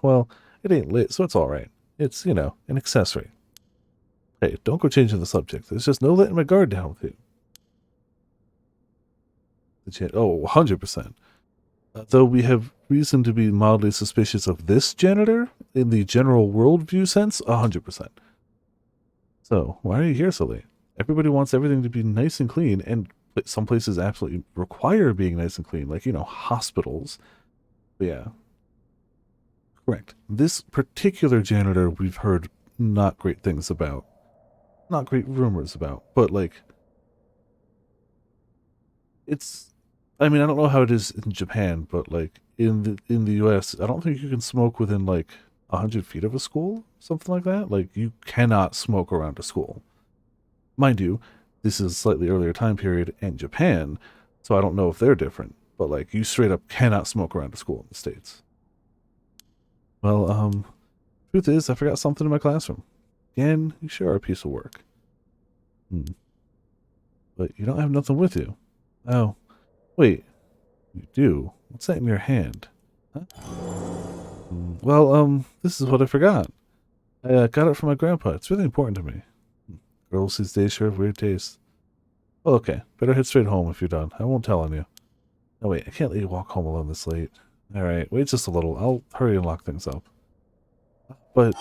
Well, it ain't lit, so it's alright. It's, you know, an accessory. Hey, don't go changing the subject. There's just no letting my guard down with you. Oh, 100%. Though we have reason to be mildly suspicious of this janitor, in the general worldview sense, 100%. So, why are you here so late? Everybody wants everything to be nice and clean, and some places absolutely require being nice and clean, like, you know, hospitals. But yeah. Correct. This particular janitor we've heard not great things about. Not great rumors about, but, like, it's... I mean, I don't know how it is in Japan, but, like, in the US, I don't think you can smoke within, like, 100 feet of a school, something like that. Like, you cannot smoke around a school. Mind you, this is a slightly earlier time period in Japan, so I don't know if they're different, but, like, you straight up cannot smoke around a school in the States. Well, truth is, I forgot something in my classroom. Again, you sure are a piece of work. But you don't have nothing with you. Oh, wait. You do? What's that in your hand? Huh? Well, this is what I forgot. I got it from my grandpa. It's really important to me. Girls these days sure have weird tastes. Well, okay. Better head straight home if you're done. I won't tell on you. Oh, wait. I can't let you walk home alone this late. Alright, wait just a little. I'll hurry and lock things up. But,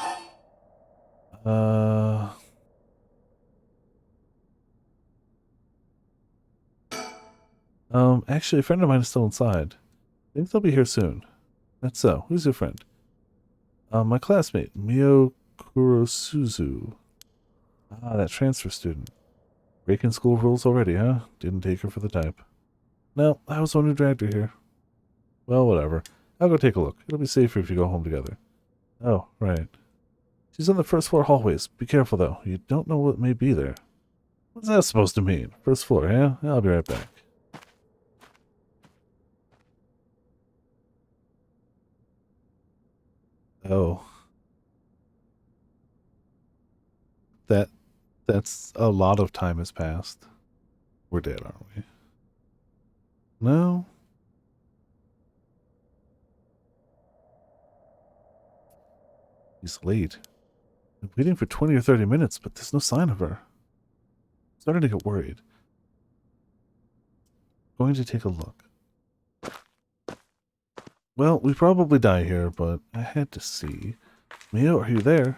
actually, a friend of mine is still inside. I think they'll be here soon. That's so. Who's your friend? My classmate, Mio Kurosuzu. Ah, that transfer student. Breaking school rules already, huh? Didn't take her for the type. No, I was the one who dragged her here. Well, whatever. I'll go take a look. It'll be safer if you go home together. Oh, right. She's on the first floor hallways. Be careful, though. You don't know what may be there. What's that supposed to mean? First floor, yeah? I'll be right back. Oh. That's a lot of time has passed. We're dead, aren't we? No? He's late. Been waiting for 20 or 30 minutes, but there's no sign of her. I'm starting to get worried. Going to take a look. Well, we probably die here, but I had to see. Mio, are you there?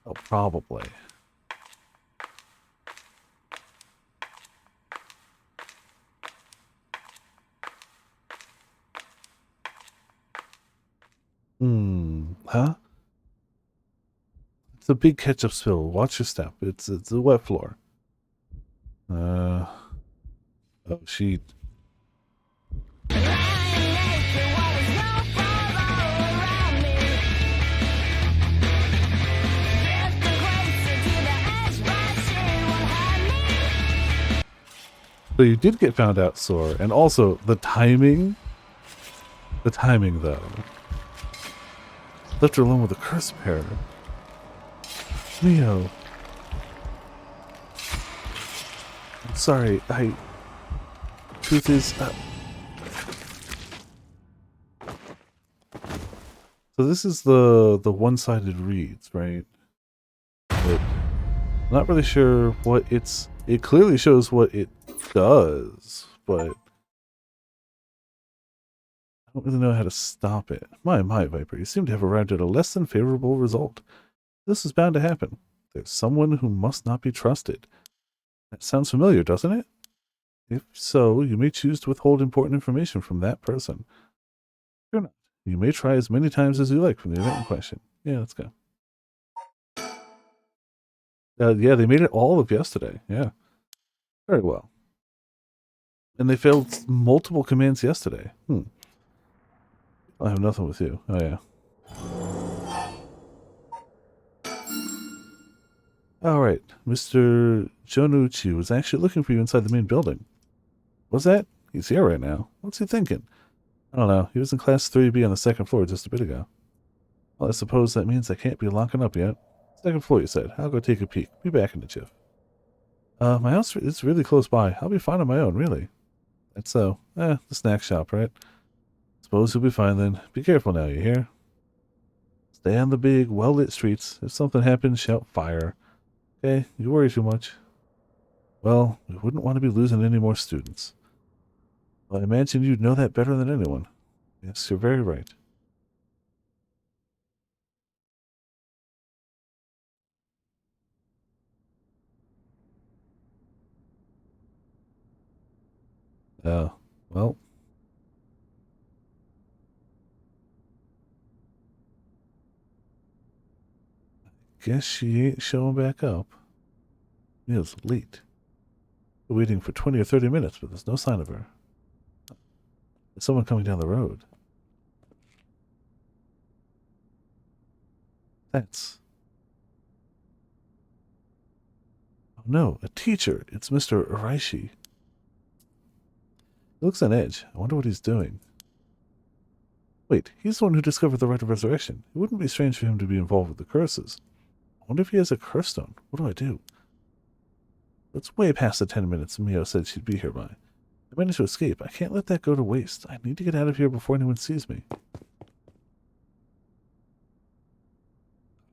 Oh, probably. Huh? It's a big ketchup spill. Watch your step. It's a wet floor. Oh, she... So you did get found out, Sore, and also the timing. The timing, though. Left her alone with a curse pair. Mio. I'm sorry, Truth is, So this is the one-sided reads, right? But I'm not really sure what it's... It clearly shows what it does, but I don't really know how to stop it. My, Viper, you seem to have arrived at a less than favorable result. This is bound to happen. There's someone who must not be trusted. That sounds familiar, doesn't it? If so, you may choose to withhold important information from that person. Or not. You may try as many times as you like from the event in question. Yeah, let's go. Yeah, they made it all of yesterday. Yeah. Very well. And they failed multiple commands yesterday. I have nothing with you. Oh, yeah. Alright. Mr. Jonuchi was actually looking for you inside the main building. What's that? He's here right now. What's he thinking? I don't know. He was in class 3B on the second floor just a bit ago. Well, I suppose that means I can't be locking up yet. Second floor, you said. I'll go take a peek. Be back in the jiff. My house is really close by. I'll be fine on my own, really. That's so. The snack shop, right? Suppose you'll be fine then. Be careful now, you hear? Stay on the big, well-lit streets. If something happens, shout fire. Okay, you worry too much. Well, we wouldn't want to be losing any more students. Well, I imagine you'd know that better than anyone. Yes, you're very right. Well, guess she ain't showing back up. It's late. We're waiting for 20 or 30 minutes, but there's no sign of her. There's someone coming down the road. That's... Oh no, a teacher. It's Mr. Araishi. He looks on edge. I wonder what he's doing. Wait, he's the one who discovered the rite of resurrection. It wouldn't be strange for him to be involved with the curses. I wonder if he has a curse stone. What do I do? It's way past the 10 minutes Mio said she'd be here by. I managed to escape. I can't let that go to waste. I need to get out of here before anyone sees me.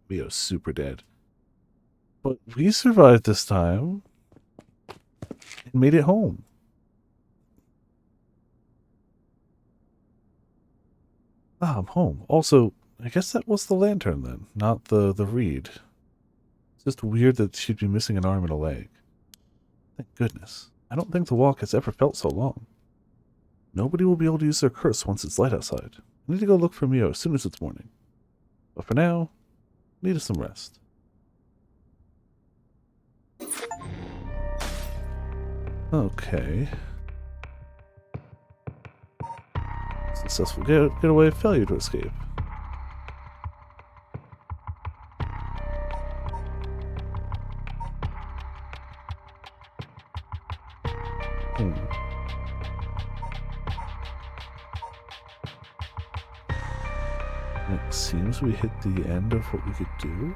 Mio's super dead. But we survived this time and made it home. Ah, I'm home. Also, I guess that was the lantern then, not the reed. It's just weird that she'd be missing an arm and a leg. Thank goodness. I don't think the walk has ever felt so long. Nobody will be able to use their curse once it's light outside. I need to go look for Mio as soon as it's morning. But for now, I need some rest. Okay. Successful getaway, failure to escape. It seems we hit the end of what we could do.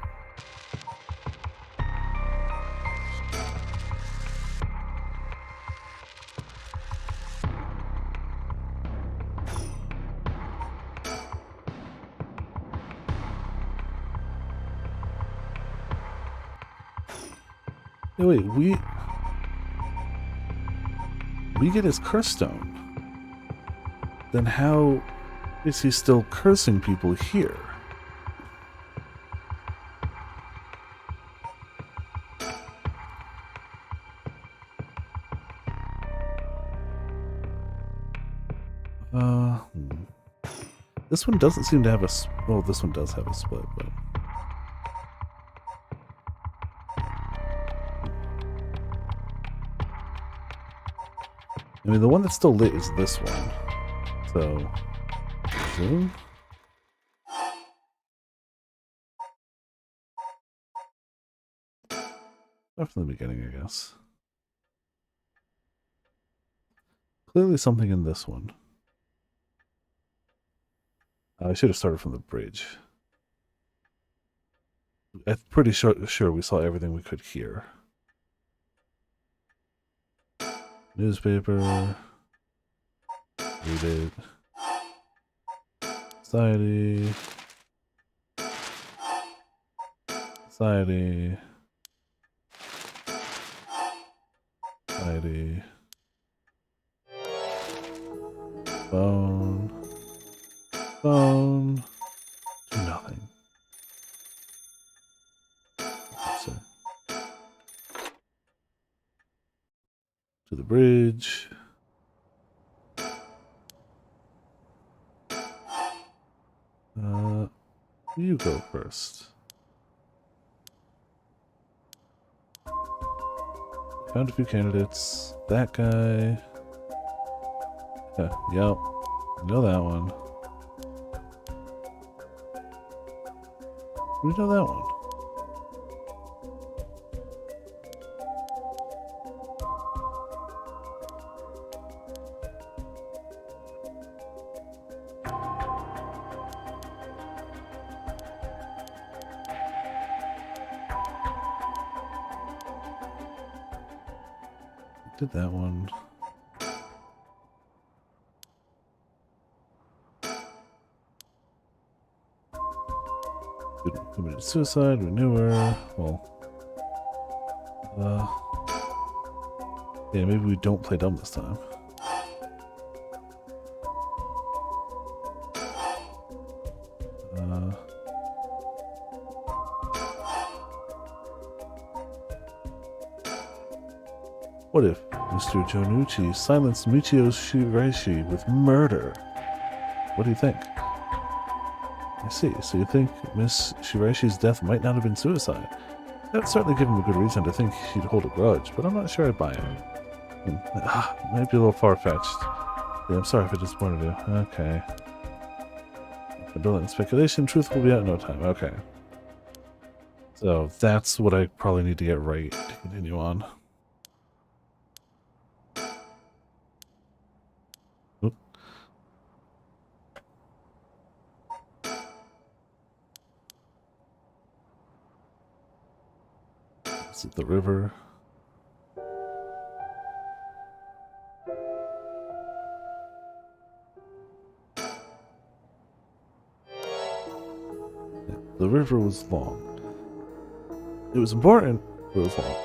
No, wait, we get his curse stone. Then how is he still cursing people here? This one doesn't seem to have a... Well, this one does have a split, but... I mean, the one that's still lit is this one. So... Zoom? Start from the beginning, I guess. Clearly something in this one. I should have started from the bridge. I'm pretty sure we saw everything we could hear. Newspaper. Read it. Society. Society. Society. Phone. Phone. Do nothing. So, to the bridge. You go first. Found a few candidates. That guy. Yep. Know that one. We know that one. Did that one. Committed suicide, we knew her. Well, yeah, maybe we don't play dumb this time. What if Mr. Jonucci silenced Michio Shiraishi with murder? What do you think? I see. So you think Miss Shiraishi's death might not have been suicide? That would certainly give him a good reason to think she'd hold a grudge, but I'm not sure I'd buy it. Might be a little far-fetched. Yeah, I'm sorry if I disappointed you. Okay. Indulgent speculation, truth will be out in no time. Okay. So that's what I probably need to get right to continue on. Oop. Is it the river? The river was long. It was important, but it was long.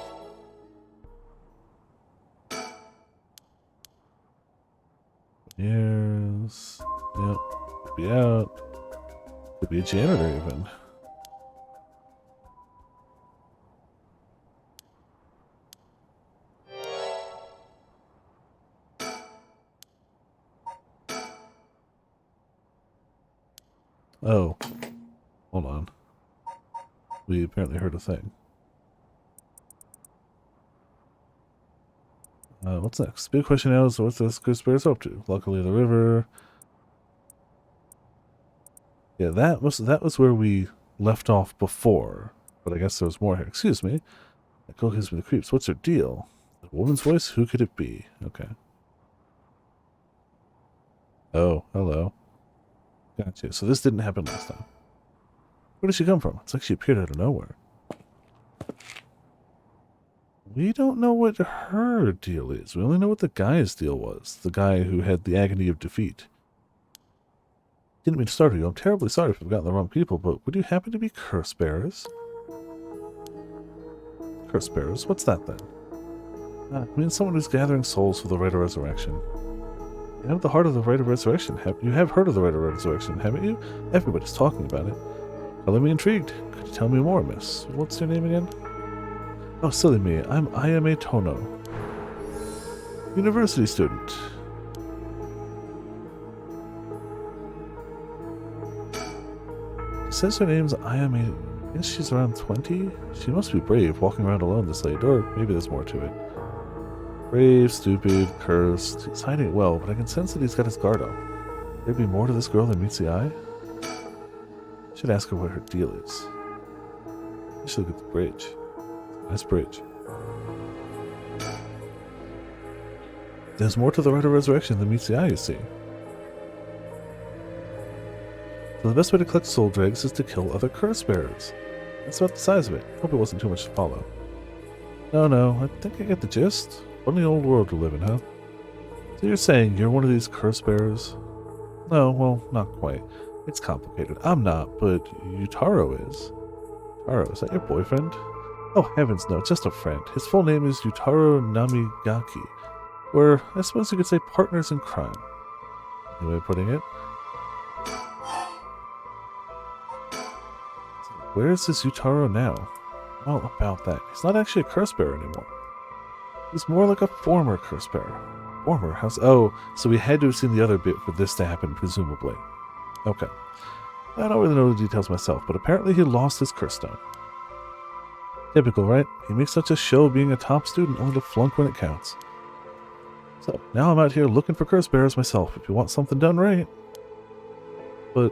Years. Yep. Could be out. Could be a janitor even. Oh. Hold on. We apparently heard a thing. What's next? Big question now is what's this Chris Bear's up to? Luckily the river. Yeah, that was where we left off before. But I guess there was more here. Excuse me. That girl gives me the creeps. What's her deal? A woman's voice? Who could it be? Okay. Oh, hello. Gotcha. So this didn't happen last time. Where did she come from? It's like she appeared out of nowhere. We don't know what her deal is. We only know what the guy's deal was. The guy who had the agony of defeat. Didn't mean to startle you. I'm terribly sorry if I've gotten the wrong people, but would you happen to be curse bearers? Curse bearers? What's that then? I mean someone who's gathering souls for the rite of resurrection. You have the heart of the rite of resurrection. You have heard of the rite of resurrection, haven't you? Everybody's talking about it. Color me intrigued. Could you tell me more, miss? What's your name again? Oh, silly me. I'm Ayame Tono. University student. It says her name's Ayame. I guess she's around 20? She must be brave, walking around alone this late. Or maybe there's more to it. Brave, stupid, cursed. He's hiding it well, but I can sense that he's got his guard up. Could there be more to this girl than meets the eye? I should ask her what her deal is. I should look at the bridge. Nice bridge. There's more to the rite of resurrection than meets the eye, you see. So the best way to collect soul dregs is to kill other curse bearers. That's about the size of it. Hope it wasn't too much to follow. No, I think I get the gist. What an old world we live in, huh? So you're saying you're one of these curse bearers? No, well, not quite. It's complicated. I'm not, but Yutaro is. Yutaro, is that your boyfriend? Oh, heavens no, just a friend. His full name is Yutaro Namigaki. Or, I suppose you could say partners in crime. Any way of putting it. Where is this Yutaro now? Well, about that. He's not actually a curse bearer anymore. He's more like a former curse bearer. Former? How's... Oh, so we had to have seen the other bit for this to happen, presumably. Okay. I don't really know the details myself, but apparently he lost his curse stone. Typical, right? He makes such a show of being a top student only to flunk when it counts. So, now I'm out here looking for curse bearers myself, if you want something done right. But...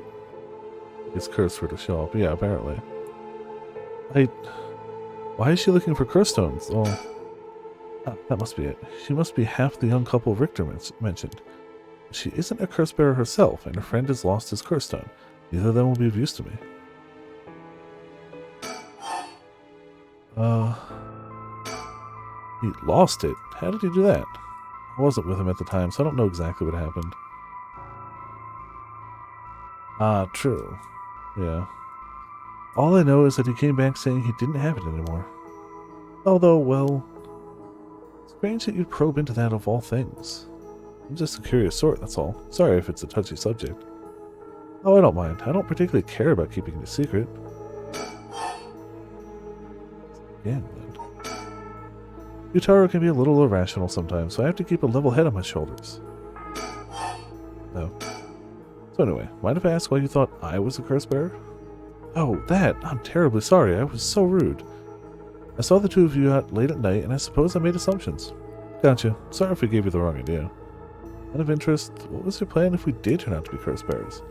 it's cursed for it to show up. Yeah, apparently. Why is she looking for curse stones? Oh, that must be it. She must be half the young couple Richter mentioned. She isn't a curse bearer herself, and her friend has lost his curse stone. Neither of them will be of use to me. He lost it? How did he do that? I wasn't with him at the time, so I don't know exactly what happened. Ah, true. Yeah. All I know is that he came back saying he didn't have it anymore. Although, well... strange that you'd probe into that of all things. I'm just a curious sort, that's all. Sorry if it's a touchy subject. Oh, I don't mind. I don't particularly care about keeping it a secret. Again, then. Yutaro can be a little irrational sometimes, so I have to keep a level head on my shoulders. No. So anyway, mind if I ask why you thought I was a curse bearer? Oh, that! I'm terribly sorry. I was so rude. I saw the two of you out late at night, and I suppose I made assumptions. Gotcha. Sorry if I gave you the wrong idea. Out of interest, what was your plan if we did turn out to be curse bearers?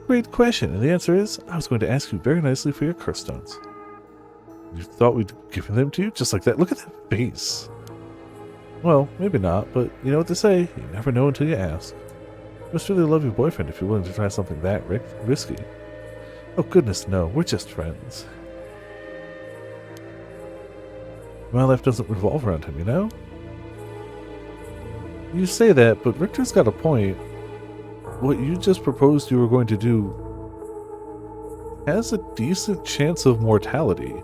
Great question, and the answer is, I was going to ask you very nicely for your curse stones. You thought we'd given them to you? Just like that? Look at that face! Well, maybe not, but you know what they say, you never know until you ask. You must really love your boyfriend if you're willing to try something that risky. Oh goodness no, we're just friends. My life doesn't revolve around him, you know? You say that, but Richter's got a point. What you just proposed you were going to do has a decent chance of mortality.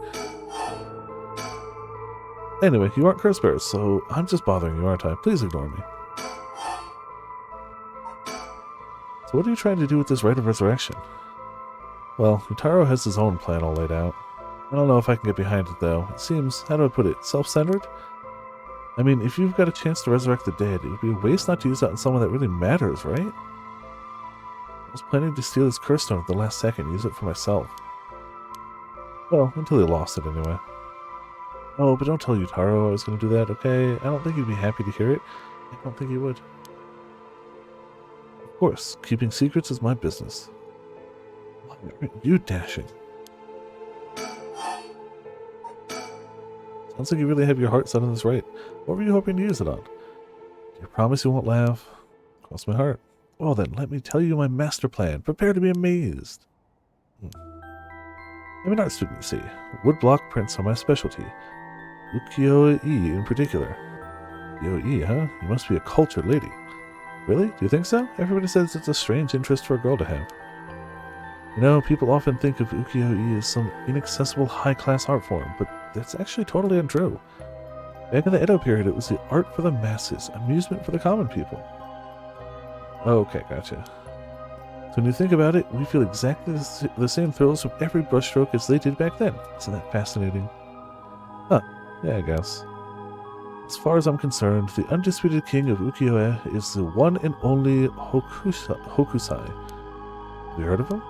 Anyway, you aren't curse bearers, so I'm just bothering you, aren't I? Please ignore me. So what are you trying to do with this rite of resurrection? Well, Yutaro has his own plan all laid out. I don't know if I can get behind it, though. It seems, how do I put it, self-centered? I mean, if you've got a chance to resurrect the dead, it would be a waste not to use that on someone that really matters, right? I was planning to steal his curse stone at the last second and use it for myself. Well, until he lost it anyway. Oh, but don't tell Yutaro I was going to do that, okay? I don't think he'd be happy to hear it. I don't think he would. Of course, keeping secrets is my business. Why aren't you dashing? Sounds like you really have your heart set on this right. What were you hoping to use it on? Do you promise you won't laugh? Cross my heart. Well then, let me tell you my master plan. Prepare to be amazed. I'm an art student, you see. Woodblock prints are my specialty. Ukiyo-e in particular. Ukiyo-e, huh? You must be a cultured lady. Really? Do you think so? Everybody says it's a strange interest for a girl to have. You know, people often think of ukiyo-e as some inaccessible high-class art form, but that's actually totally untrue. Back in the Edo period, it was the art for the masses, amusement for the common people. Okay, gotcha. So when you think about it, we feel exactly the same thrills from every brushstroke as they did back then. Isn't that fascinating? Huh, yeah, I guess. As far as I'm concerned, the undisputed king of ukiyo-e is the one and only Hokusai. Have you heard of him?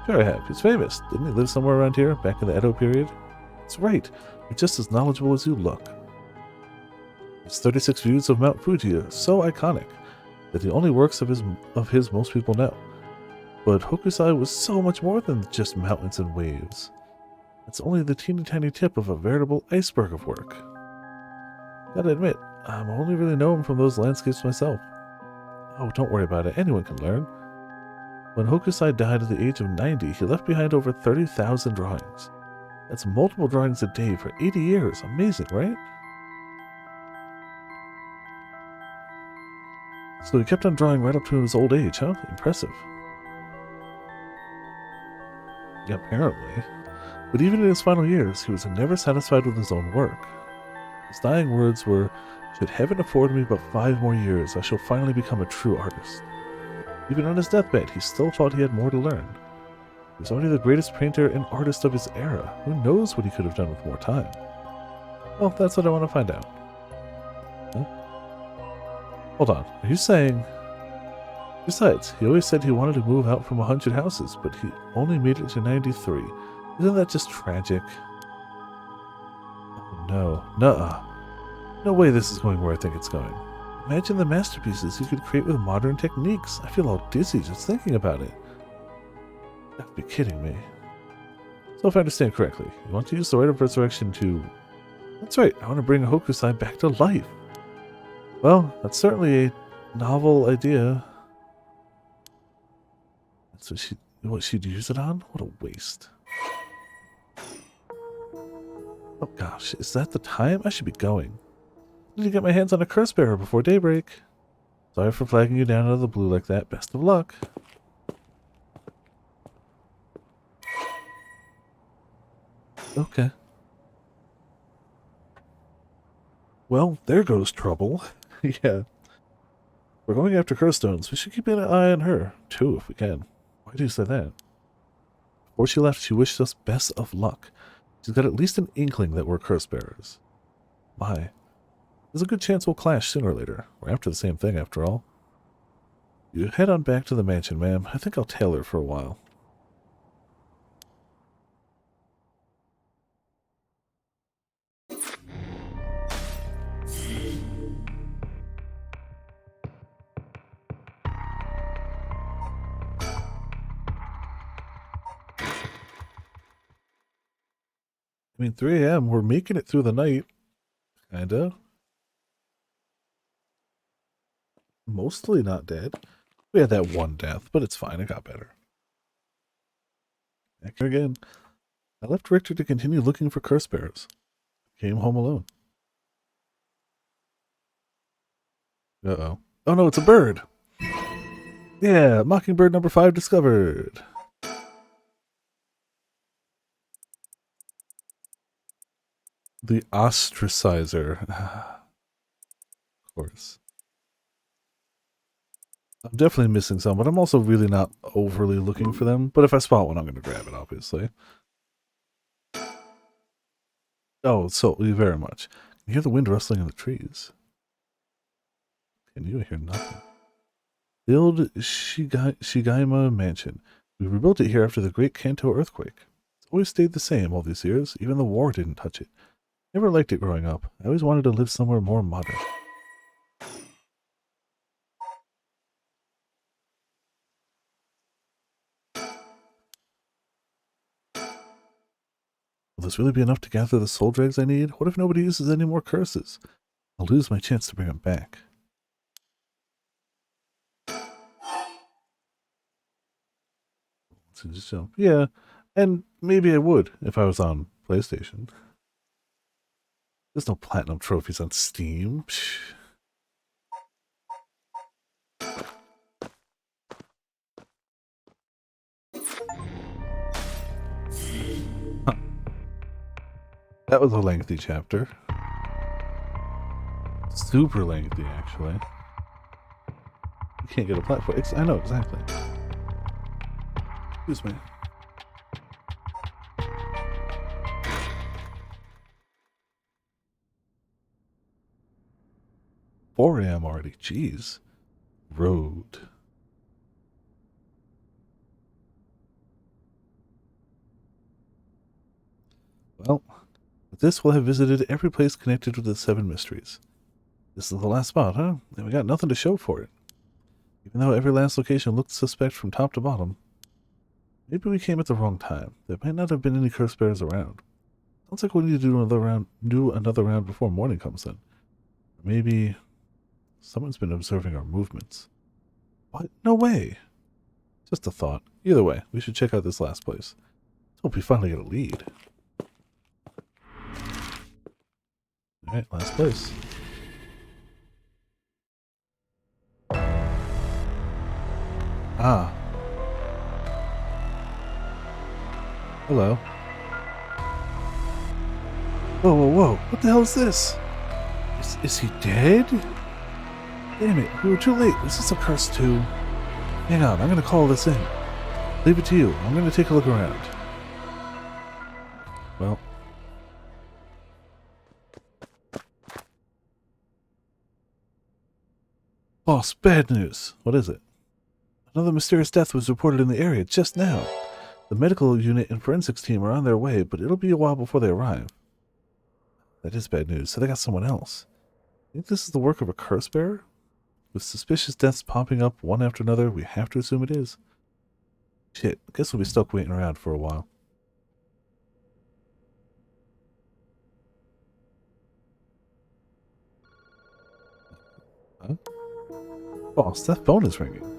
Sure I have. He's famous. Didn't he live somewhere around here, back in the Edo period? That's right. You're just as knowledgeable as you look. His 36 views of Mount Fuji are so iconic that the only works of his most people know. But Hokusai was so much more than just mountains and waves. It's only the teeny tiny tip of a veritable iceberg of work. Gotta admit, I only really know him from those landscapes myself. Oh, don't worry about it. Anyone can learn. When Hokusai died at the age of 90, he left behind over 30,000 drawings. That's multiple drawings a day for 80 years. Amazing, right? So he kept on drawing right up to his old age, huh? Impressive. Yeah, apparently. But even in his final years, he was never satisfied with his own work. His dying words were, "Should heaven afford me but 5 more years, I shall finally become a true artist." Even on his deathbed, he still thought he had more to learn. He was already the greatest painter and artist of his era. Who knows what he could have done with more time? Well, that's what I want to find out. Huh? Hold on, are you saying... Besides, he always said he wanted to move out from 100 houses, but he only made it to 93. Isn't that just tragic? Oh no, nuh-uh. No way this is going where I think it's going. Imagine the masterpieces you could create with modern techniques. I feel all dizzy just thinking about it. You have to be kidding me. So if I understand correctly, you want to use the Rite of Resurrection to... That's right, I want to bring Hokusai back to life. Well, that's certainly a novel idea. That's what she'd use it on? What a waste. Oh gosh, is that the time? I should be going. I need to get my hands on a curse bearer before daybreak. Sorry for flagging you down out of the blue like that. Best of luck. Okay. Well, there goes trouble. Yeah. We're going after curse stones. We should keep an eye on her, too, if we can. Why do you say that? Before she left, she wished us best of luck. She's got at least an inkling that we're curse bearers. Why? There's a good chance we'll clash sooner or later. We're after the same thing, after all. You head on back to the mansion, ma'am. I think I'll tail her for a while. I mean, 3 a.m., we're making it through the night. Kinda. Mostly not dead. We had that one death, but it's fine. It got better. Back here again. I left Richter to continue looking for curse bearers. Came home alone. Uh-oh. Oh no, it's a bird! Yeah, Mockingbird number 5 discovered. The ostracizer. Of course. I'm definitely missing some, but I'm also really not overly looking for them. But if I spot one, I'm going to grab it, obviously. Oh, so very much. You hear the wind rustling in the trees. And you hear nothing. The old Shigaima mansion. We rebuilt it here after the Great Kanto earthquake. It's always stayed the same all these years. Even the war didn't touch it. Never liked it growing up. I always wanted to live somewhere more modern. Will this really be enough to gather the soul dregs I need? What if nobody uses any more curses? I'll lose my chance to bring them back. So just jump. Yeah, and maybe I would if I was on PlayStation. There's no platinum trophies on Steam. Psh. Huh. That was a lengthy chapter. Super lengthy, actually. You can't get a platform. I know, exactly. Excuse me. Four a.m. already. Jeez. Road. Well, with this we'll have visited every place connected with the 7 mysteries. This is the last spot, huh? And we got nothing to show for it. Even though every last location looked suspect from top to bottom. Maybe we came at the wrong time. There might not have been any curse bearers around. Sounds like we need to do another round before morning comes in. Maybe someone's been observing our movements. What? No way. Just a thought. Either way, we should check out this last place. Hope we finally get a lead. Alright, last place. Ah. Hello. Whoa, whoa, whoa. What the hell is this? Is he dead? Damn it, we were too late. Is this a curse too? Hang on, I'm gonna call this in. Leave it to you. I'm gonna take a look around. Well. Boss, bad news. What is it? Another mysterious death was reported in the area just now. The medical unit and forensics team are on their way, but it'll be a while before they arrive. That is bad news, so they got someone else. Think this is the work of a curse bearer? With suspicious deaths popping up one after another, we have to assume it is. Shit, I guess we'll be stuck waiting around for a while. Huh? Boss, that phone is ringing.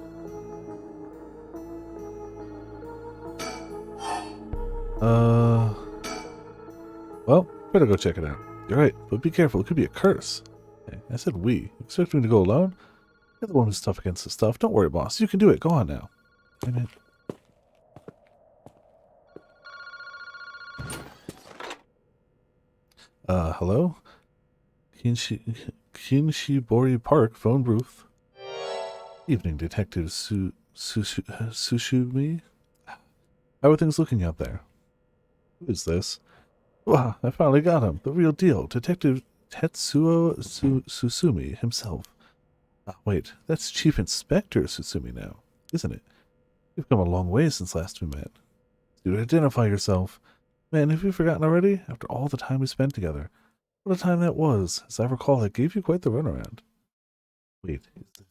Well, better go check it out. You're right, but be careful, it could be a curse. Hey, I said we. You expect me to go alone? You're the one who's tough against the stuff. Don't worry, boss. You can do it. Go on now. Damn it. Hello? Kinshibori Park, phone booth. Evening, Detective Sushumi. How are things looking out there? Who is this? Wow, I finally got him. The real deal. Detective Tetsuo Susumi himself. Ah, wait, that's Chief Inspector Susumi now, isn't it? You've come a long way since last we met. Do identify yourself. Man, have you forgotten already? After all the time we spent together. What a time that was. As I recall, I gave you quite the runaround. Wait, is this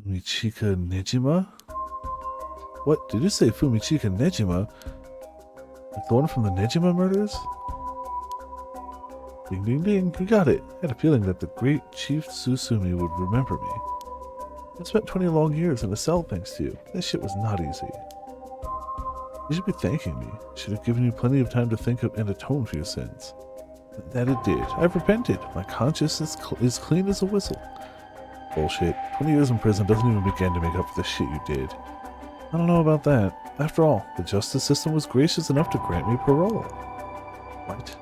Fumichika Nejima? What? Did you say Fumichika Nejima? Like the one from the Nejima murders? Ding ding ding, you got it. I had a feeling that the great Chief Susumi would remember me. I spent 20 long years in a cell thanks to you. That shit was not easy. You should be thanking me. I should have given you plenty of time to think of and atone for your sins. That it did. I've repented. My conscience is clean as a whistle. Bullshit. 20 years in prison doesn't even begin to make up for the shit you did. I don't know about that. After all, the justice system was gracious enough to grant me parole. What?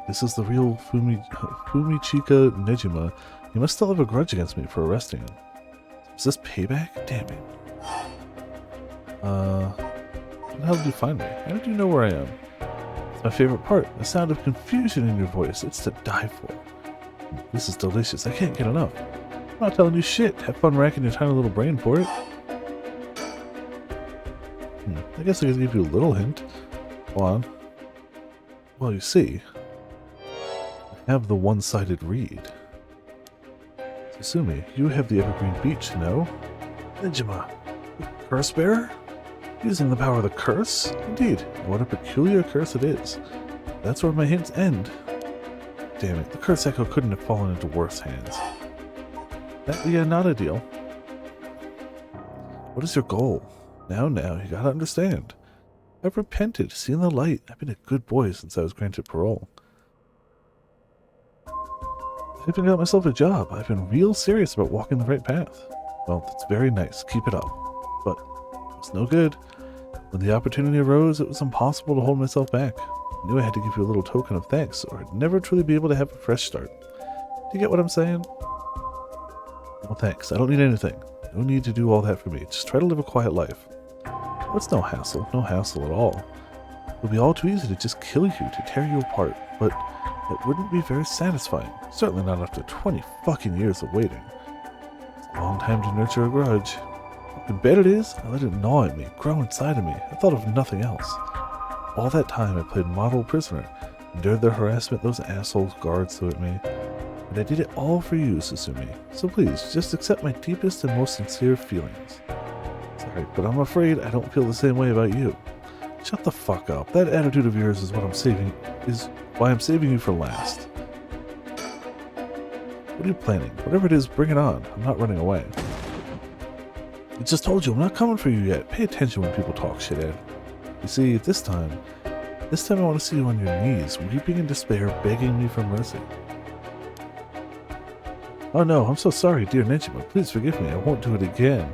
This is the real Fumichika Nejima. You must still have a grudge against me for arresting him. Is this payback? Damn it. How the hell did you find me? How did you know where I am? It's my favorite part. The sound of confusion in your voice. It's to die for. This is delicious. I can't get enough. I'm not telling you shit. Have fun racking your tiny little brain for it. I guess I could give you a little hint. Go on. Well, you see, I have the one-sided read. Susumi, you have the Evergreen Beach, no? Nejima, curse bearer? Using the power of the curse? Indeed, what a peculiar curse it is. That's where my hints end. Damn it, the curse echo couldn't have fallen into worse hands. Yeah, not ideal. What is your goal? Now, you gotta understand. I've repented, seen the light. I've been a good boy since I was granted parole. I've even got myself a job. I've been real serious about walking the right path. Well, that's very nice. Keep it up. But it's no good. When the opportunity arose, it was impossible to hold myself back. I knew I had to give you a little token of thanks, or I'd never truly be able to have a fresh start. Do you get what I'm saying? No thanks. I don't need anything. No need to do all that for me. Just try to live a quiet life. It's no hassle at all. It would be all too easy to just kill you, to tear you apart, but it wouldn't be very satisfying. Certainly not after 20 fucking years of waiting. It's a long time to nurture a grudge. I bet it is. I let it gnaw at me, grow inside of me. I thought of nothing else. All that time I played model prisoner, endured the harassment those assholes guards threw at me. And I did it all for you, Susumi. So please, just accept my deepest and most sincere feelings. Sorry, but I'm afraid I don't feel the same way about you. Shut the fuck up. That attitude of yours is why I'm saving you for last. What are you planning? Whatever it is, bring it on. I'm not running away. I just told you, I'm not coming for you yet. Pay attention when people talk shit, Ed. You see, this time I want to see you on your knees, weeping in despair, begging me for mercy. Oh no, I'm so sorry, dear Nejima. Please forgive me. I won't do it again.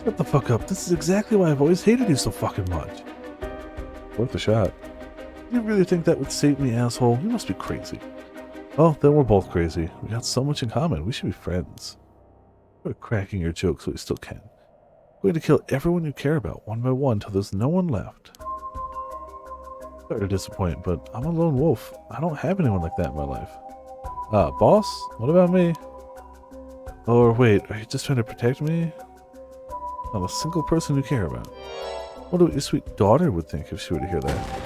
Shut the fuck up. This is exactly why I've always hated you so fucking much. Worth a shot. You really think that would save me, asshole? You must be crazy. Oh, then we're both crazy. We got so much in common. We should be friends. You're cracking your jokes, but you still can. I'm going to kill everyone you care about, one by one, till there's no one left. Sorry to disappoint, but I'm a lone wolf. I don't have anyone like that in my life. Boss? What about me? Or wait, are you just trying to protect me? Not a single person you care about. Wonder what your sweet daughter would think if she were to hear that.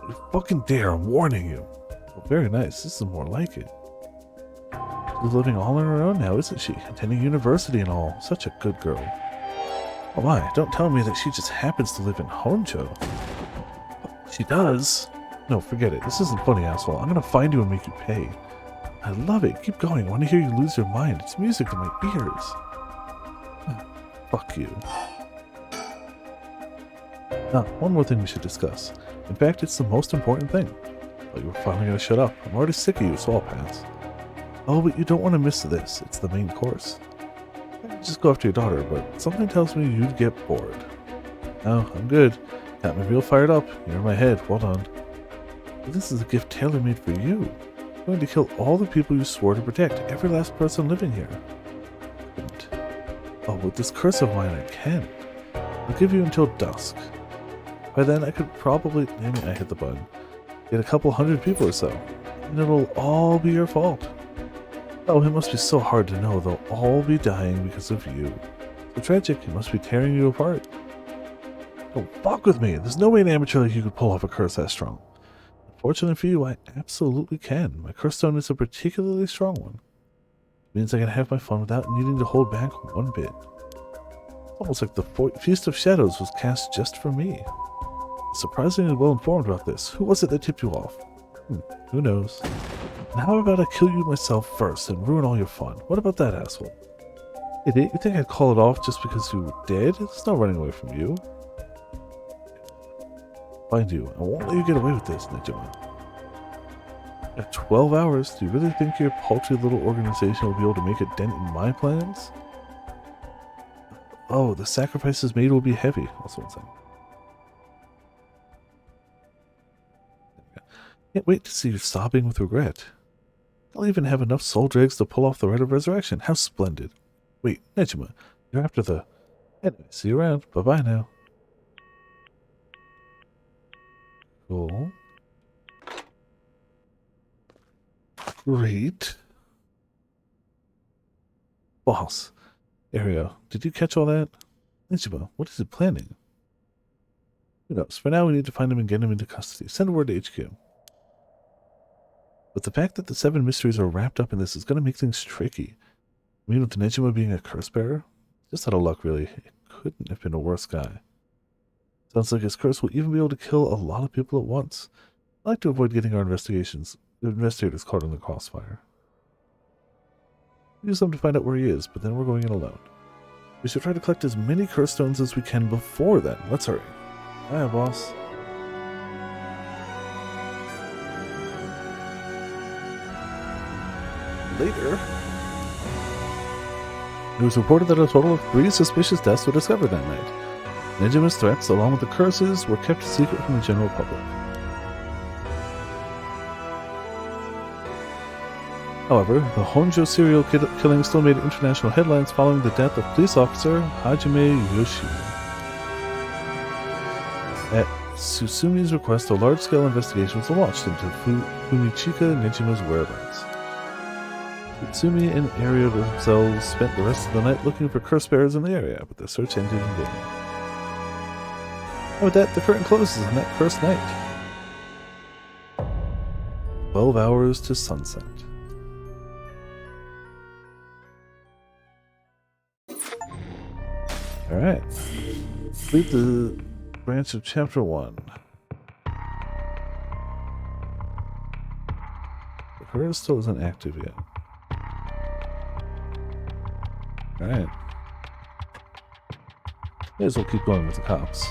You fucking dare, I'm warning you. Well, very nice, this is more like it. She's living all on her own now, isn't she? Attending university and all. Such a good girl. Oh my, don't tell me that she just happens to live in Honjo. She does? No, forget it. This isn't funny, asshole. I'm gonna find you and make you pay. I love it. Keep going. I want to hear you lose your mind. It's music to my ears. Fuck you. One more thing we should discuss. In fact, it's the most important thing. Well, you were finally gonna shut up. I'm already sick of you, so I'll pass. Oh, but you don't want to miss this. It's the main course. I could just go after your daughter, but something tells me you'd get bored. No, I'm good. Got me real fired up. You're in my head. Well done. But this is a gift tailor-made for you. I'm going to kill all the people you swore to protect. Every last person living here. I couldn't. Oh, with this curse of mine, I can. I'll give you until dusk. By then, I could probably... Maybe I hit the button. Get a couple hundred people or so. And it'll all be your fault. Oh, it must be so hard to know they'll all be dying because of you. So tragic, it must be tearing you apart. Don't fuck with me. There's no way an amateur like you could pull off a curse that strong. Fortunately for you, I absolutely can. My curse stone is a particularly strong one. It means I can have my fun without needing to hold back one bit. It's almost like the Feast of Shadows was cast just for me. Surprisingly well informed about this. Who was it that tipped you off? Who knows? And how about I kill you myself first and ruin all your fun? What about that, asshole? Idiot, you think I'd call it off just because you were dead? There's no running away from you. Find you. I won't let you get away with this, Nejima. At 12 hours, do you really think your paltry little organization will be able to make a dent in my plans? Oh, the sacrifices made will be heavy. That's what I'm saying. Can't wait to see you sobbing with regret. I'll even have enough soul dregs to pull off the rite of resurrection. How splendid. Wait, Nejima, you're after the... Anyway, see you around. Bye-bye now. Cool. Great. Boss. Ario, did you catch all that? Nejima, what is it planning? Who knows? For now, we need to find him and get him into custody. Send word to HQ. But the fact that the 7 mysteries are wrapped up in this is going to make things tricky. I mean, with Nejima being a curse bearer, just out of luck, really. It couldn't have been a worse guy. Sounds like his curse will even be able to kill a lot of people at once. I like to avoid getting our investigators caught in the crossfire. Use them to find out where he is, but then we're going in alone. We should try to collect as many curse stones as we can before then. Let's hurry. Hiya, boss. Later. It was reported that a total of 3 suspicious deaths were discovered that night. Nejima's threats, along with the curses, were kept secret from the general public. However, the Honjo serial killing still made international headlines following the death of police officer Hajime Yoshida. At Susumi's request, a large-scale investigation was launched into Fumichika Nejima's whereabouts. Susumi and Ario themselves spent the rest of the night looking for curse bearers in the area, but the search ended in vain. And with that, the curtain closes on that cursed night. 12 hours to sunset. Alright. Complete the branch of chapter 1. The career still isn't active yet. Alright. May as well keep going with the cops.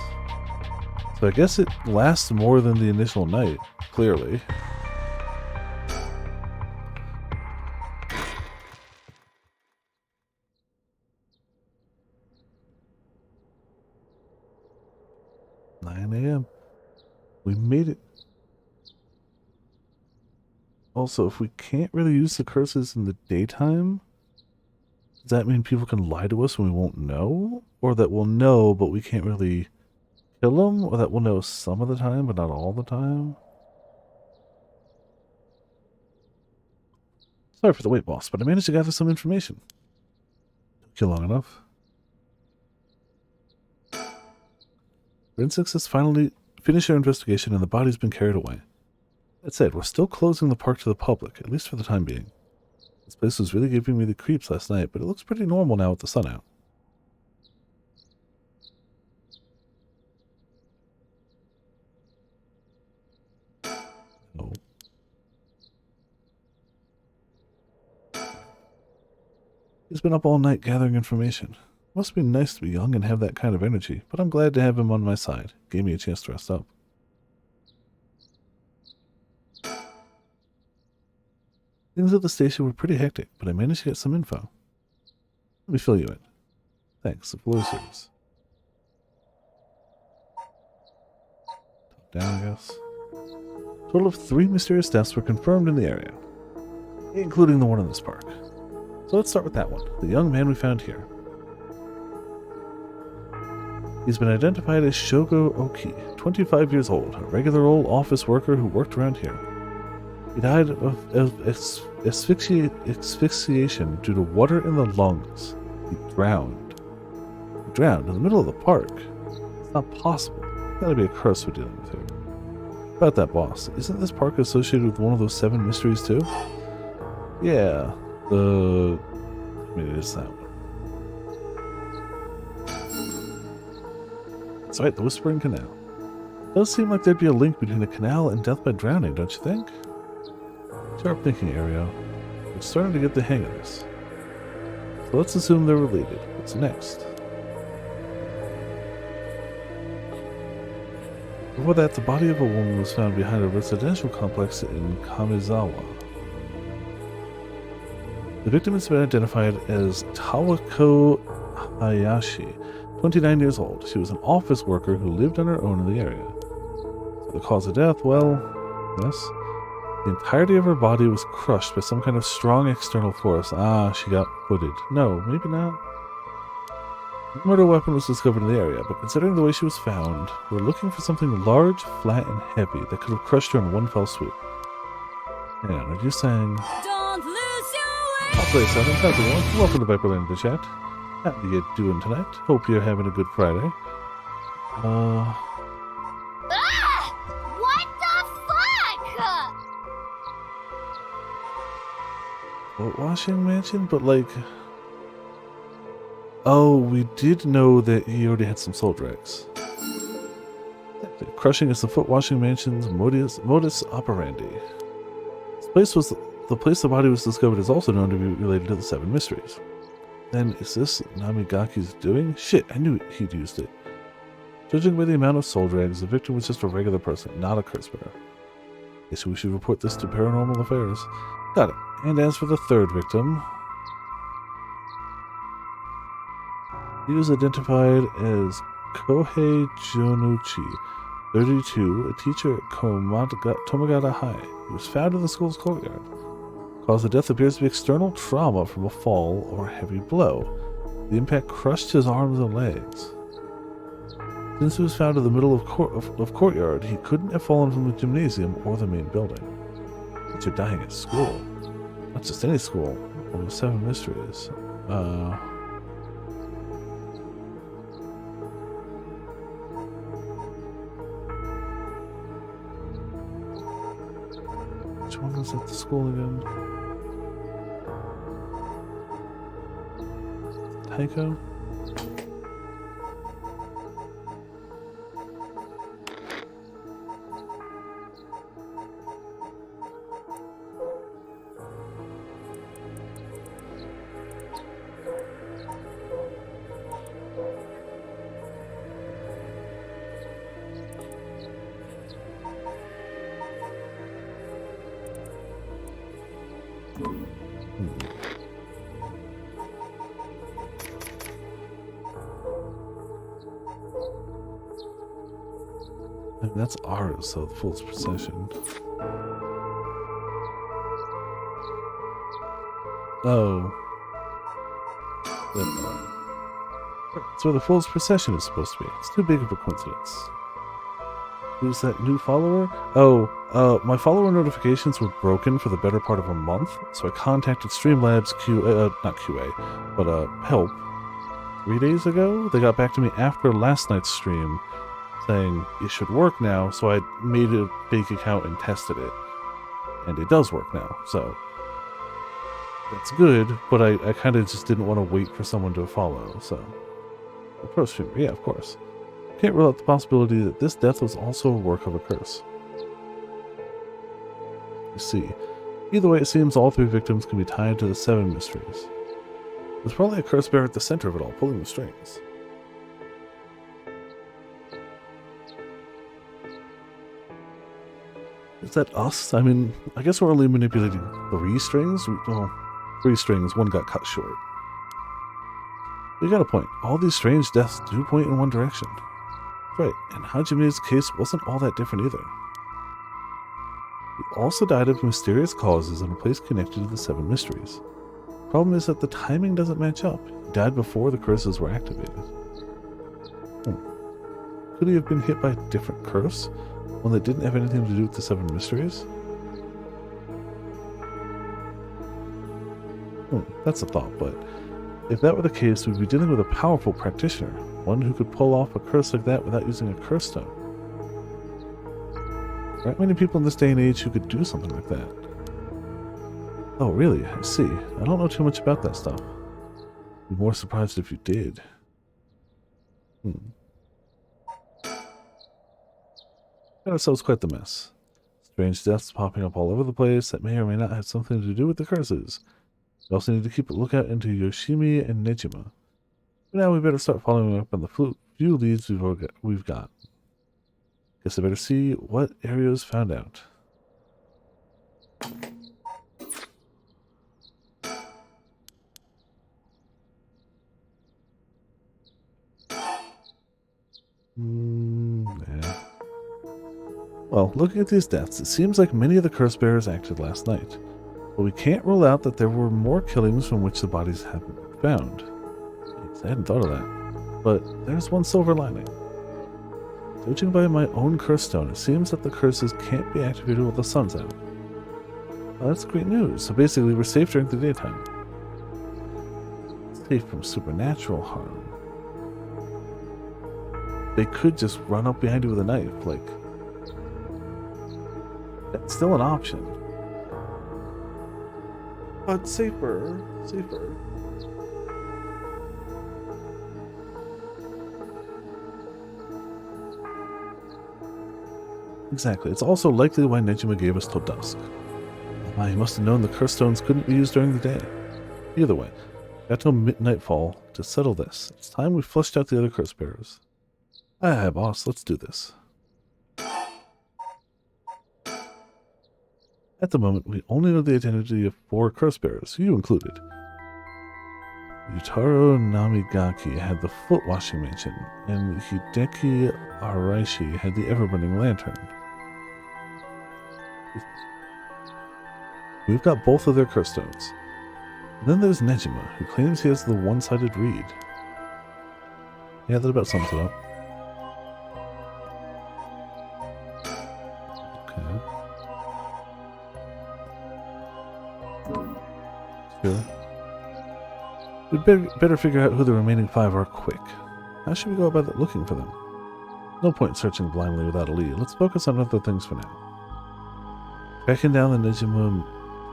So I guess it lasts more than the initial night, clearly. 9 a.m. We made it. Also, if we can't really use the curses in the daytime, does that mean people can lie to us and we won't know? Or that we'll know, but we can't really kill them? Or that we'll know some of the time, but not all the time? Sorry for the wait, boss, but I managed to gather some information. Took you long enough. Forensics has finally finished their investigation and the body's been carried away. That said, we're still closing the park to the public, at least for the time being. This place was really giving me the creeps last night, but it looks pretty normal now with the sun out. No. He's been up all night gathering information. Must be nice to be young and have that kind of energy, but I'm glad to have him on my side. Gave me a chance to rest up. Things at the station were pretty hectic, but I managed to get some info. Let me fill you in. Thanks, the floor service. Top down, I guess. Total of 3 mysterious deaths were confirmed in the area, including the one in this park. So let's start with that one, the young man we found here. He's been identified as Shogo Oki, 25 years old, a regular old office worker who worked around here. He died of asphyxiation due to water in the lungs. He drowned. He drowned in the middle of the park. It's not possible. There's gotta be a curse we're dealing with here. About that, boss, isn't this park associated with one of those 7 mysteries too? Yeah, it is that one. That's right, the Whispering Canal. It does seem like there'd be a link between a canal and death by drowning, don't you think? Sharp thinking, Ario. We're starting to get the hang of this. So let's assume they're related. What's next? Before that, the body of a woman was found behind a residential complex in Kamizawa. The victim has been identified as Tawako Hayashi, 29 years old. She was an office worker who lived on her own in the area. So the cause of death, well, yes. The entirety of her body was crushed by some kind of strong external force. Ah, she got footed. No, maybe not. No murder weapon was discovered in the area, but considering the way she was found, we're looking for something large, flat, and heavy that could have crushed her in one fell swoop. Hang on, are you saying... Don't lose your way! I'll play something. How's it going? Welcome to Viperland in the chat. How you doing tonight? Hope you're having a good Friday. Ah! What the fuck? What washing mansion? But like... Oh, we did know that he already had some soul drags. Crushing is the foot washing mansion's modus operandi. The place the body was discovered is also known to be related to the 7 mysteries. Then, is this Namigaki's doing? Shit, I knew he'd used it. Judging by the amount of soul drags, the victim was just a regular person, not a curse bearer. Guess we should report this to Paranormal Affairs. Got it. And as for the 3rd victim, he was identified as Kohei Jonuchi, 32, a teacher at Tomagata High. He was found in the school's courtyard. Cause of death appears to be external trauma from a fall or a heavy blow. The impact crushed his arms and legs. Since he was found in the middle of courtyard, he couldn't have fallen from the gymnasium or the main building. Teacher dying at school. Not just any school. Over 7 mysteries. Which one was at the school again? Taiko? I mean, that's ours, so the Fool's Procession. Oh. That's where the Fool's Procession is supposed to be. It's too big of a coincidence. Who's that new follower? Oh, my follower notifications were broken for the better part of a month, so I contacted Streamlabs not QA, but help 3 days ago. They got back to me after last night's stream saying it should work now, so I made a fake account and tested it. And it does work now, so that's good, but I kind of just didn't want to wait for someone to follow, so. A pro streamer, yeah, of course. Can't rule out the possibility that this death was also a work of a curse. You see, either way, it seems all 3 victims can be tied to the 7 mysteries. There's probably a curse bearer at the center of it all, pulling the strings. Is that us? I mean, I guess we're only manipulating 3 strings? Well, 3 strings, one got cut short. You got a point. All these strange deaths do point in one direction. Right, and Hajime's case wasn't all that different either. He also died of mysterious causes in a place connected to the 7 mysteries. Problem is that the timing doesn't match up. He died before the curses were activated. Could he have been hit by a different curse? One that didn't have anything to do with the 7 mysteries? That's a thought, but if that were the case, we'd be dealing with a powerful practitioner, one who could pull off a curse like that without using a curse stone. There aren't many people in this day and age who could do something like that. Oh, really? I see. I don't know too much about that stuff. I'd be more surprised if you did. Got ourselves quite the mess. Strange deaths popping up all over the place that may or may not have something to do with the curses. We also need to keep a lookout into Yoshimi and Nejima. But now we better start following up on the few leads we've got. Guess I better see what Ario's found out. Yeah. Well, looking at these deaths, it seems like many of the curse bearers acted last night. But we can't rule out that there were more killings from which the bodies haven't been found. I hadn't thought of that. But there's one silver lining. Judging by my own curse stone, it seems that the curses can't be activated while the sun's out. Well, that's great news. So basically, we're safe during the daytime. Safe from supernatural harm. They could just run up behind you with a knife, like... That's still an option. But safer. Exactly. It's also likely why Nejima gave us till dusk. He must have known the curse stones couldn't be used during the day. Either way, got till nightfall to settle this. It's time we flushed out the other curse bearers. Aye, boss, let's do this. At the moment, we only know the identity of 4 curse bearers, you included. Yutaro Namigaki had the foot washing mansion, and Hideki Araishi had the ever-burning lantern. We've got both of their curse stones. And then there's Nejima, who claims he has the one-sided reed. Yeah, that about sums it up. Sure. We'd better figure out who the remaining 5 are quick. How should we go about looking for them? No point searching blindly without a lead. Let's focus on other things for now. Tracking down Nejima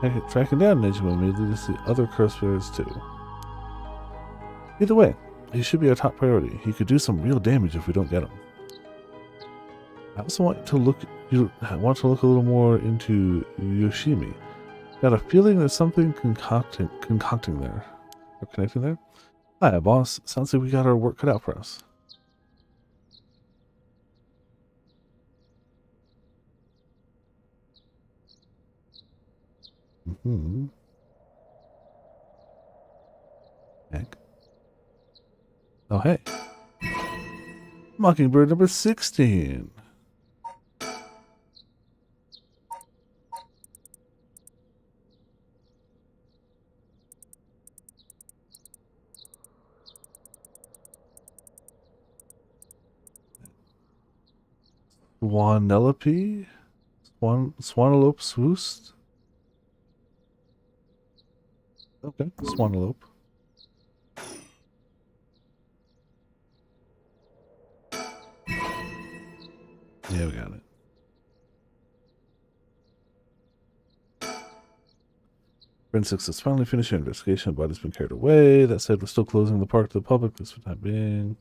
may lead us to other curse bearers too. Either way, he should be our top priority. He could do some real damage if we don't get him. I also want to look a little more into Yoshimi. Got a feeling there's something concocting there. Or connecting there? Hi, boss. Sounds like we got our work cut out for us. Heck. Oh, hey. Mockingbird number 16. Swanelope? Swanelope Swoost? Okay, Swanelope. Yeah, we got it. Forensics has finally finished your investigation. The body's been carried away. That said, we're still closing the park to the public for the time being.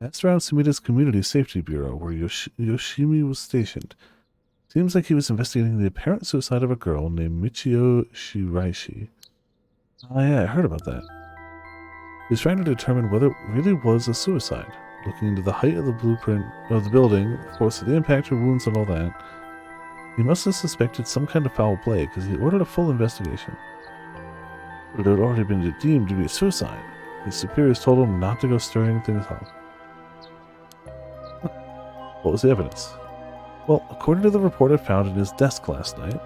Asked around Sumida's Community Safety Bureau, where Yoshimi was stationed. Seems like he was investigating the apparent suicide of a girl named Michio Shiraishi. Oh yeah, I heard about that. He was trying to determine whether it really was a suicide. Looking into the height of the blueprint of the building, of course, the impact of wounds and all that, he must have suspected some kind of foul play because he ordered a full investigation. But it had already been deemed to be a suicide. His superiors told him not to go stirring things up. What was the evidence? Well, according to the report I found in his desk last night,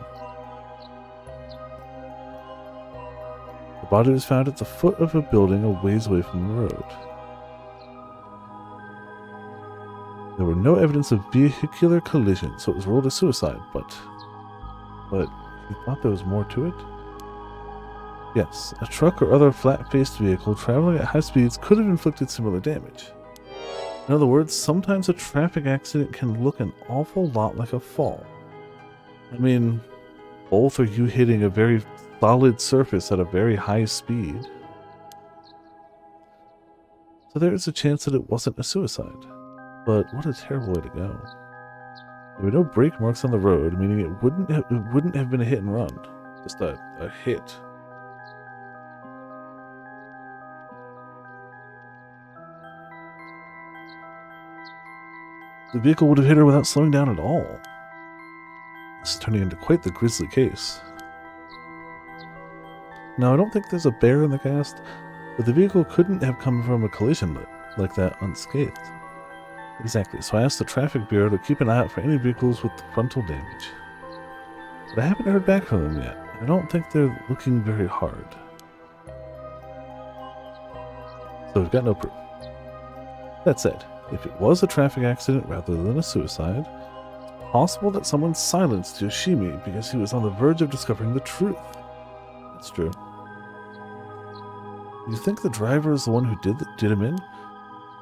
the body was found at the foot of a building a ways away from the road. There were no evidence of vehicular collision, so it was ruled a suicide, but he thought there was more to it? Yes, a truck or other flat-faced vehicle traveling at high speeds could have inflicted similar damage. In other words, sometimes a traffic accident can look an awful lot like a fall. I mean, both are you hitting a very solid surface at a very high speed. So there is a chance that it wasn't a suicide. But what a terrible way to go. There were no brake marks on the road, meaning it wouldn't have been a hit and run. Just a hit. The vehicle would have hit her without slowing down at all. This is turning into quite the grisly case. Now, I don't think there's a bear in the cast, but the vehicle couldn't have come from a collision like that unscathed. Exactly, so I asked the traffic bureau to keep an eye out for any vehicles with frontal damage. But I haven't heard back from them yet. I don't think they're looking very hard. So we've got no proof. That said, if it was a traffic accident rather than a suicide, it's possible that someone silenced Yoshimi because he was on the verge of discovering the truth. That's true. You think the driver is the one who did him in?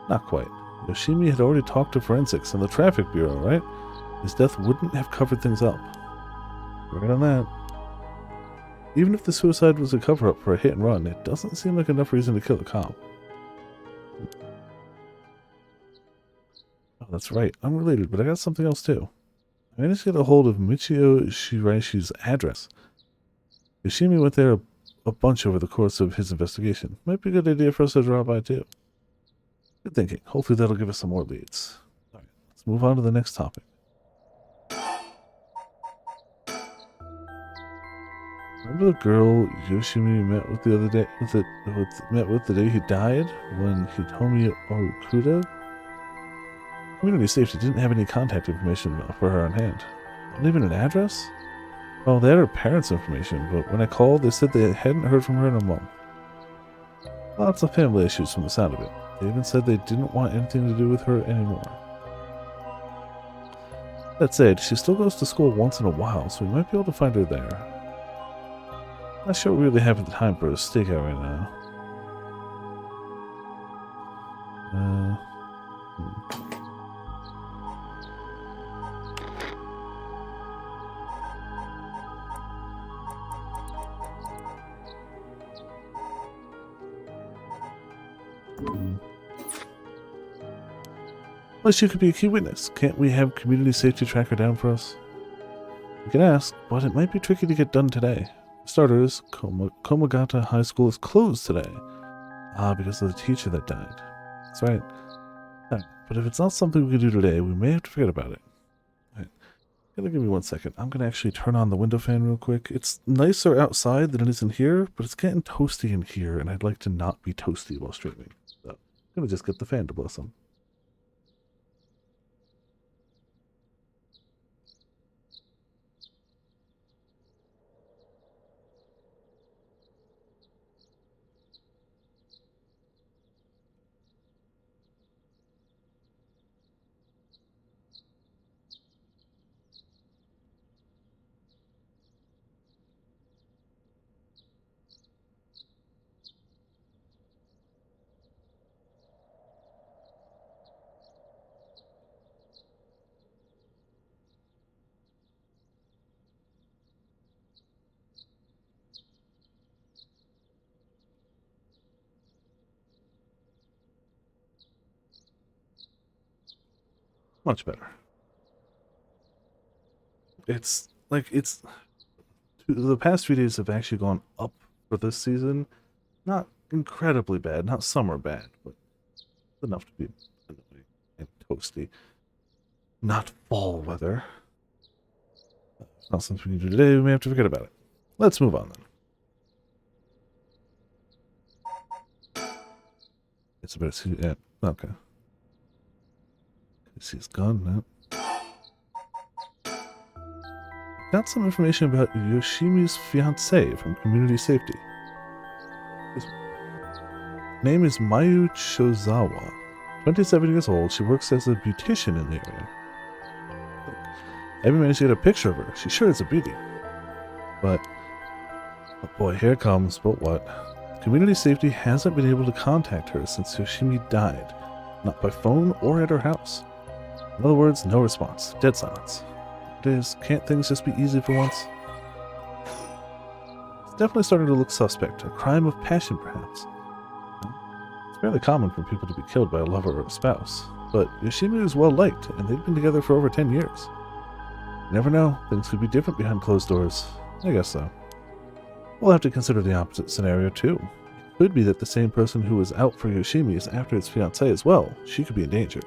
Not quite. Yoshimi had already talked to forensics and the traffic bureau, right? His death wouldn't have covered things up. Right on that. Even if the suicide was a cover-up for a hit and run, it doesn't seem like enough reason to kill a cop. Oh, that's right. Unrelated, but I got something else too. I managed to get a hold of Michio Shiraishi's address. Yoshimi went there a bunch over the course of his investigation. Might be a good idea for us to drop by too. Good thinking. Hopefully that'll give us some more leads. Alright, let's move on to the next topic. Remember the girl Yoshimi met with the other day, met with the day he died, when Hitomi Okuda? Community Safety didn't have any contact information for her on hand. Not even an address? Well, they had her parents' information, but when I called, they said they hadn't heard from her in a month. Lots of family issues from the sound of it. They even said they didn't want anything to do with her anymore. That said, she still goes to school once in a while, so we might be able to find her there. Not sure we really have the time for a stakeout right now. Well, she could be a key witness. Can't we have community safety track her down for us? We can ask, but it might be tricky to get done today. For starters, Komagata High School is closed today. Because of the teacher that died. That's right. But if it's not something we can do today, we may have to forget about it. Right. Give me 1 second. I'm going to actually turn on the window fan real quick. It's nicer outside than it is in here, but it's getting toasty in here, and I'd like to not be toasty while streaming. So I'm going to just get the fan to blow some. Much better. It's like the past few days have actually gone up for this season. Not incredibly bad, not summer bad, but enough to be annoying and toasty. Not fall weather. It's not something we can do today. We may have to forget about it. Let's move on then. It's a better see. Yeah, okay. See his gun now. Got some information about Yoshimi's fiancée from Community Safety. His name is Mayu Chozawa. 27 years old, she works as a beautician in the area. I haven't managed to get a picture of her. She sure is a beauty. But, oh boy, here it comes. But what? Community Safety hasn't been able to contact her since Yoshimi died. Not by phone or at her house. In other words, no response. Dead silence. It is. Can't things just be easy for once? It's definitely starting to look suspect. A crime of passion, perhaps. It's fairly common for people to be killed by a lover or a spouse. But Yoshimi is well liked, and they've been together for over 10 years. You never know. Things could be different behind closed doors. I guess so. We'll have to consider the opposite scenario, too. It could be that the same person who was out for Yoshimi is after his fiancée as well. She could be in danger.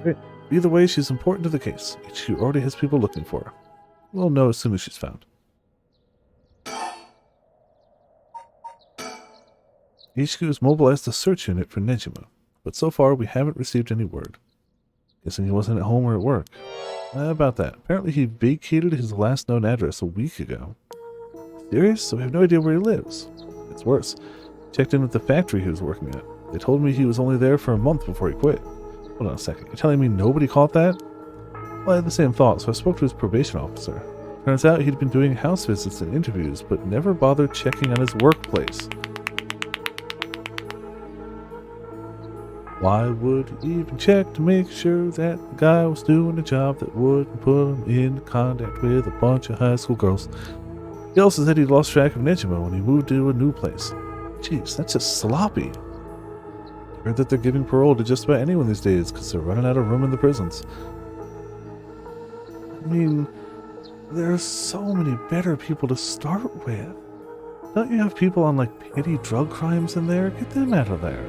Great. Either way, she's important to the case. HQ already has people looking for her. We'll know as soon as she's found. HQ has mobilized a search unit for Nejima, but so far we haven't received any word. Guessing he wasn't at home or at work. About that. Apparently he vacated his last known address a week ago. Serious? So we have no idea where he lives. It's worse. Checked in with the factory he was working at. They told me he was only there for a month before he quit. Hold on a second. You're telling me nobody caught that? Well, I had the same thought, so I spoke to his probation officer. Turns out he'd been doing house visits and interviews, but never bothered checking on his workplace. Why would he even check to make sure that the guy was doing a job that wouldn't put him in contact with a bunch of high school girls? He also said he'd lost track of Nejima when he moved to a new place. Jeez, that's just sloppy. I heard that they're giving parole to just about anyone these days because they're running out of room in the prisons. I mean, there's so many better people to start with. Don't you have people on, like, petty drug crimes in there? Get them out of there.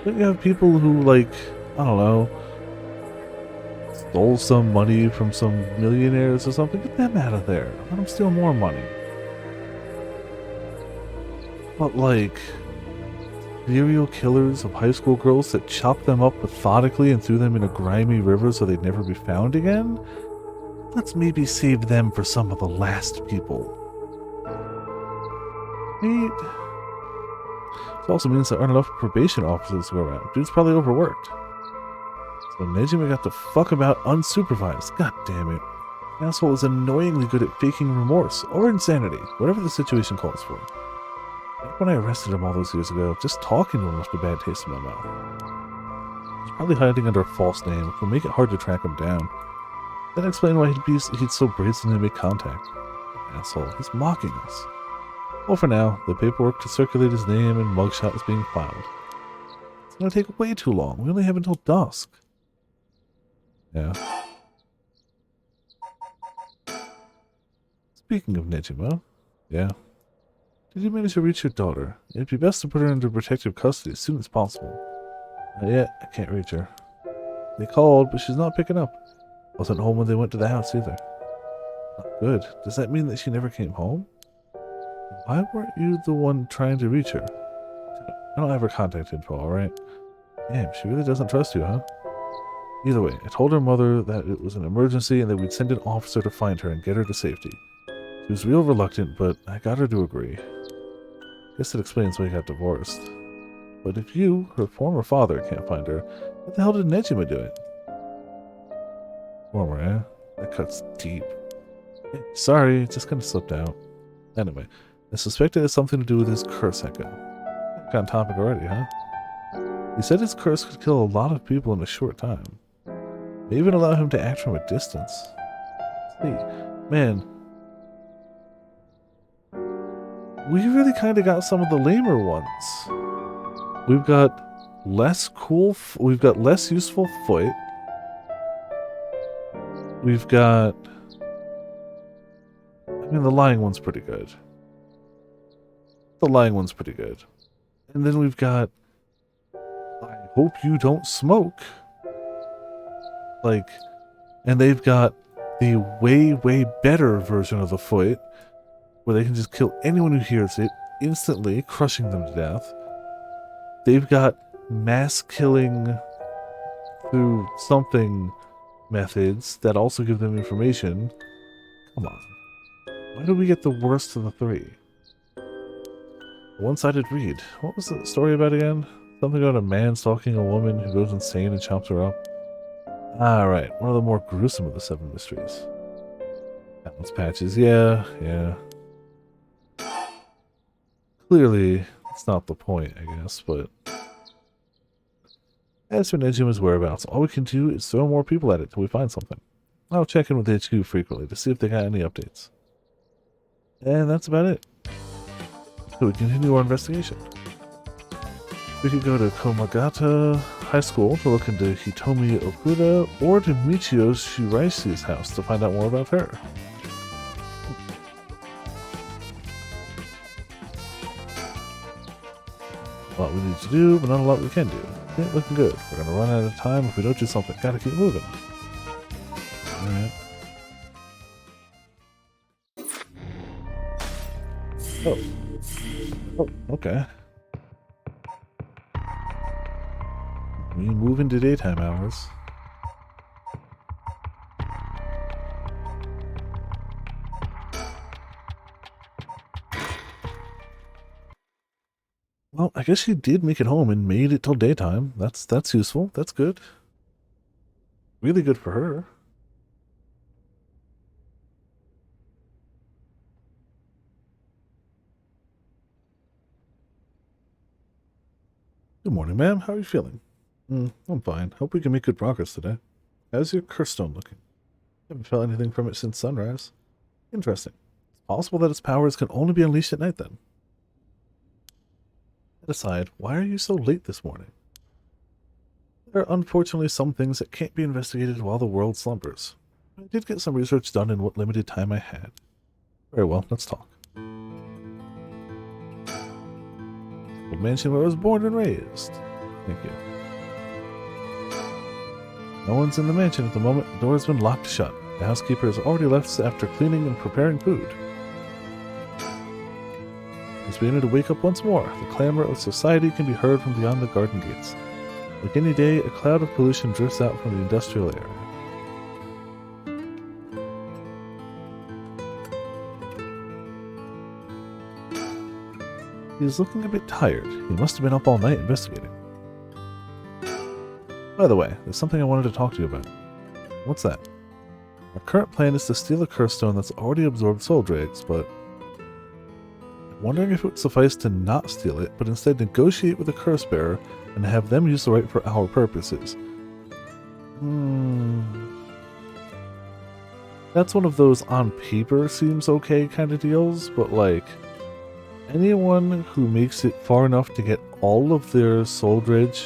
Don't you have people who, like, I don't know, stole some money from some millionaires or something? Get them out of there. Let them steal more money. But, like, serial killers of high school girls that chopped them up methodically and threw them in a grimy river so they'd never be found again? Let's maybe save them for some of the last people. It also means there aren't enough probation officers to go around. Dude's probably overworked. So Nejima got to fuck about unsupervised. God damn it. The asshole is annoyingly good at faking remorse or insanity, whatever the situation calls for. Back when I arrested him all those years ago, just talking to him left a bad taste in my mouth. He's probably hiding under a false name, which will make it hard to track him down. That explains why he'd so brazenly make contact. Asshole, he's mocking us. Well, for now, the paperwork to circulate his name and mugshot is being filed. It's gonna take way too long. We only have until dusk. Yeah. Speaking of Nejima, yeah. Did you manage to reach your daughter? It'd be best to put her under protective custody as soon as possible. Not yet. I can't reach her. They called, but she's not picking up. Wasn't home when they went to the house either. Not good. Does that mean that she never came home? Why weren't you the one trying to reach her? I don't have her contact info, alright? Damn, she really doesn't trust you, huh? Either way, I told her mother that it was an emergency and that we'd send an officer to find her and get her to safety. She was real reluctant, but I got her to agree. Guess that explains why you got divorced. But if you, her former father, can't find her, what the hell did Nejima do it? Former, eh? That cuts deep. Hey, sorry, it just kind of slipped out. Anyway, I suspect it has something to do with his curse echo. Back on topic already, huh? He said his curse could kill a lot of people in a short time. They even allow him to act from a distance. See, man, we really kind of got some of the lamer ones. We've got less cool, we've got less useful foot. We've got... I mean, the lying one's pretty good. The lying one's pretty good. And then we've got... I hope you don't smoke. Like... And they've got the way, way better version of the foot, where they can just kill anyone who hears it, instantly crushing them to death. They've got mass killing through something methods that also give them information. Come on. Why do we get the worst of the three? One-sided read. What was the story about again? Something about a man stalking a woman who goes insane and chops her up. Ah, right. One of the more gruesome of the 7 mysteries. Balance patches. Yeah. Clearly, it's not the point, I guess, but... As for Nejima's whereabouts, all we can do is throw more people at it till we find something. I'll check in with HQ frequently to see if they got any updates. And that's about it. So we continue our investigation. We could go to Komagata High School to look into Hitomi Okuda, or to Michio Shiraishi's house to find out more about her. A lot we need to do, but not a lot we can do. Yeah, looking good. We're gonna run out of time if we don't do something. Gotta keep moving. Alright. Oh, okay. We move into daytime hours. Well, I guess she did make it home and made it till daytime. That's useful. That's good. Really good for her. Good morning, ma'am. How are you feeling? I'm fine. Hope we can make good progress today. How's your curse stone looking? Haven't felt anything from it since sunrise. Interesting. It's possible that its powers can only be unleashed at night then. That aside, why are you so late this morning? There are unfortunately some things that can't be investigated while the world slumbers. I did get some research done in what limited time I had. Very well, let's talk. The mansion where I was born and raised. Thank you. No one's in the mansion at the moment. The door has been locked shut. The housekeeper has already left after cleaning and preparing food. It's beginning to wake up once more. The clamor of society can be heard from beyond the garden gates. Like any day, a cloud of pollution drifts out from the industrial area. He's looking a bit tired. He must have been up all night investigating. By the way, there's something I wanted to talk to you about. What's that? Our current plan is to steal a curse stone that's already absorbed soul dregs, but I'm wondering if it would suffice to not steal it, but instead negotiate with the curse bearer and have them use the right for our purposes. That's one of those on paper seems okay kind of deals, but like, anyone who makes it far enough to get all of their soul dredges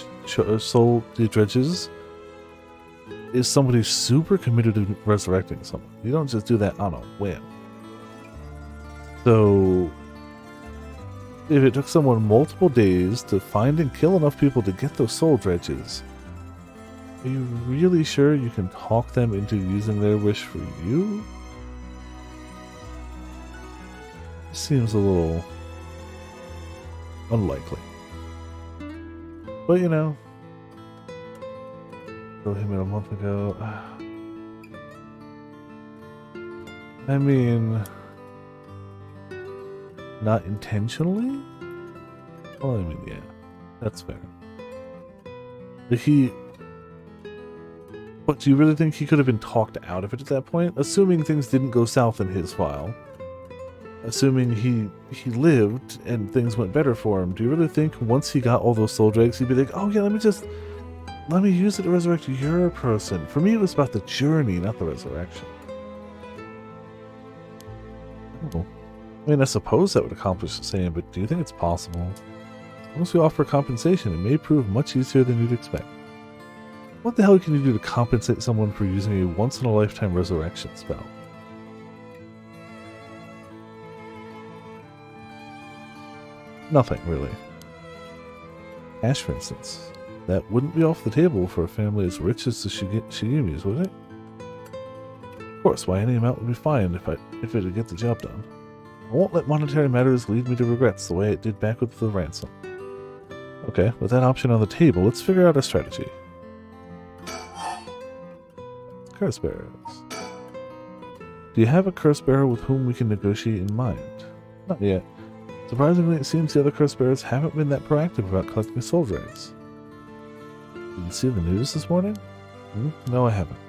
is somebody super committed to resurrecting someone. You don't just do that on a whim. So, if it took someone multiple days to find and kill enough people to get those soul dredges, are you really sure you can talk them into using their wish for you? It seems a little unlikely. But you know, killed him a month ago. I mean, not intentionally? Well, I mean, yeah, that's fair. But do you really think he could have been talked out of it at that point? Assuming things didn't go south in his file. Assuming he lived and things went better for him, do you really think once he got all those soul dregs, he'd be like, oh yeah, let me use it to resurrect your person. For me, it was about the journey, not the resurrection. Oh. I mean, I suppose that would accomplish the same, but do you think it's possible? Once we offer compensation, it may prove much easier than you'd expect. What the hell can you do to compensate someone for using a once-in-a-lifetime resurrection spell? Nothing, really. Cash, for instance. That wouldn't be off the table for a family as rich as the Shigemi's, would it? Of course, why any amount would be fine if it'd get the job done. I won't let monetary matters lead me to regrets the way it did back with the ransom. Okay, with that option on the table, let's figure out a strategy. Curse bearers. Do you have a curse bearer with whom we can negotiate in mind? Not yet. Surprisingly, it seems the other curse bearers haven't been that proactive about collecting soul dregs. Did you see the news this morning? No, I haven't.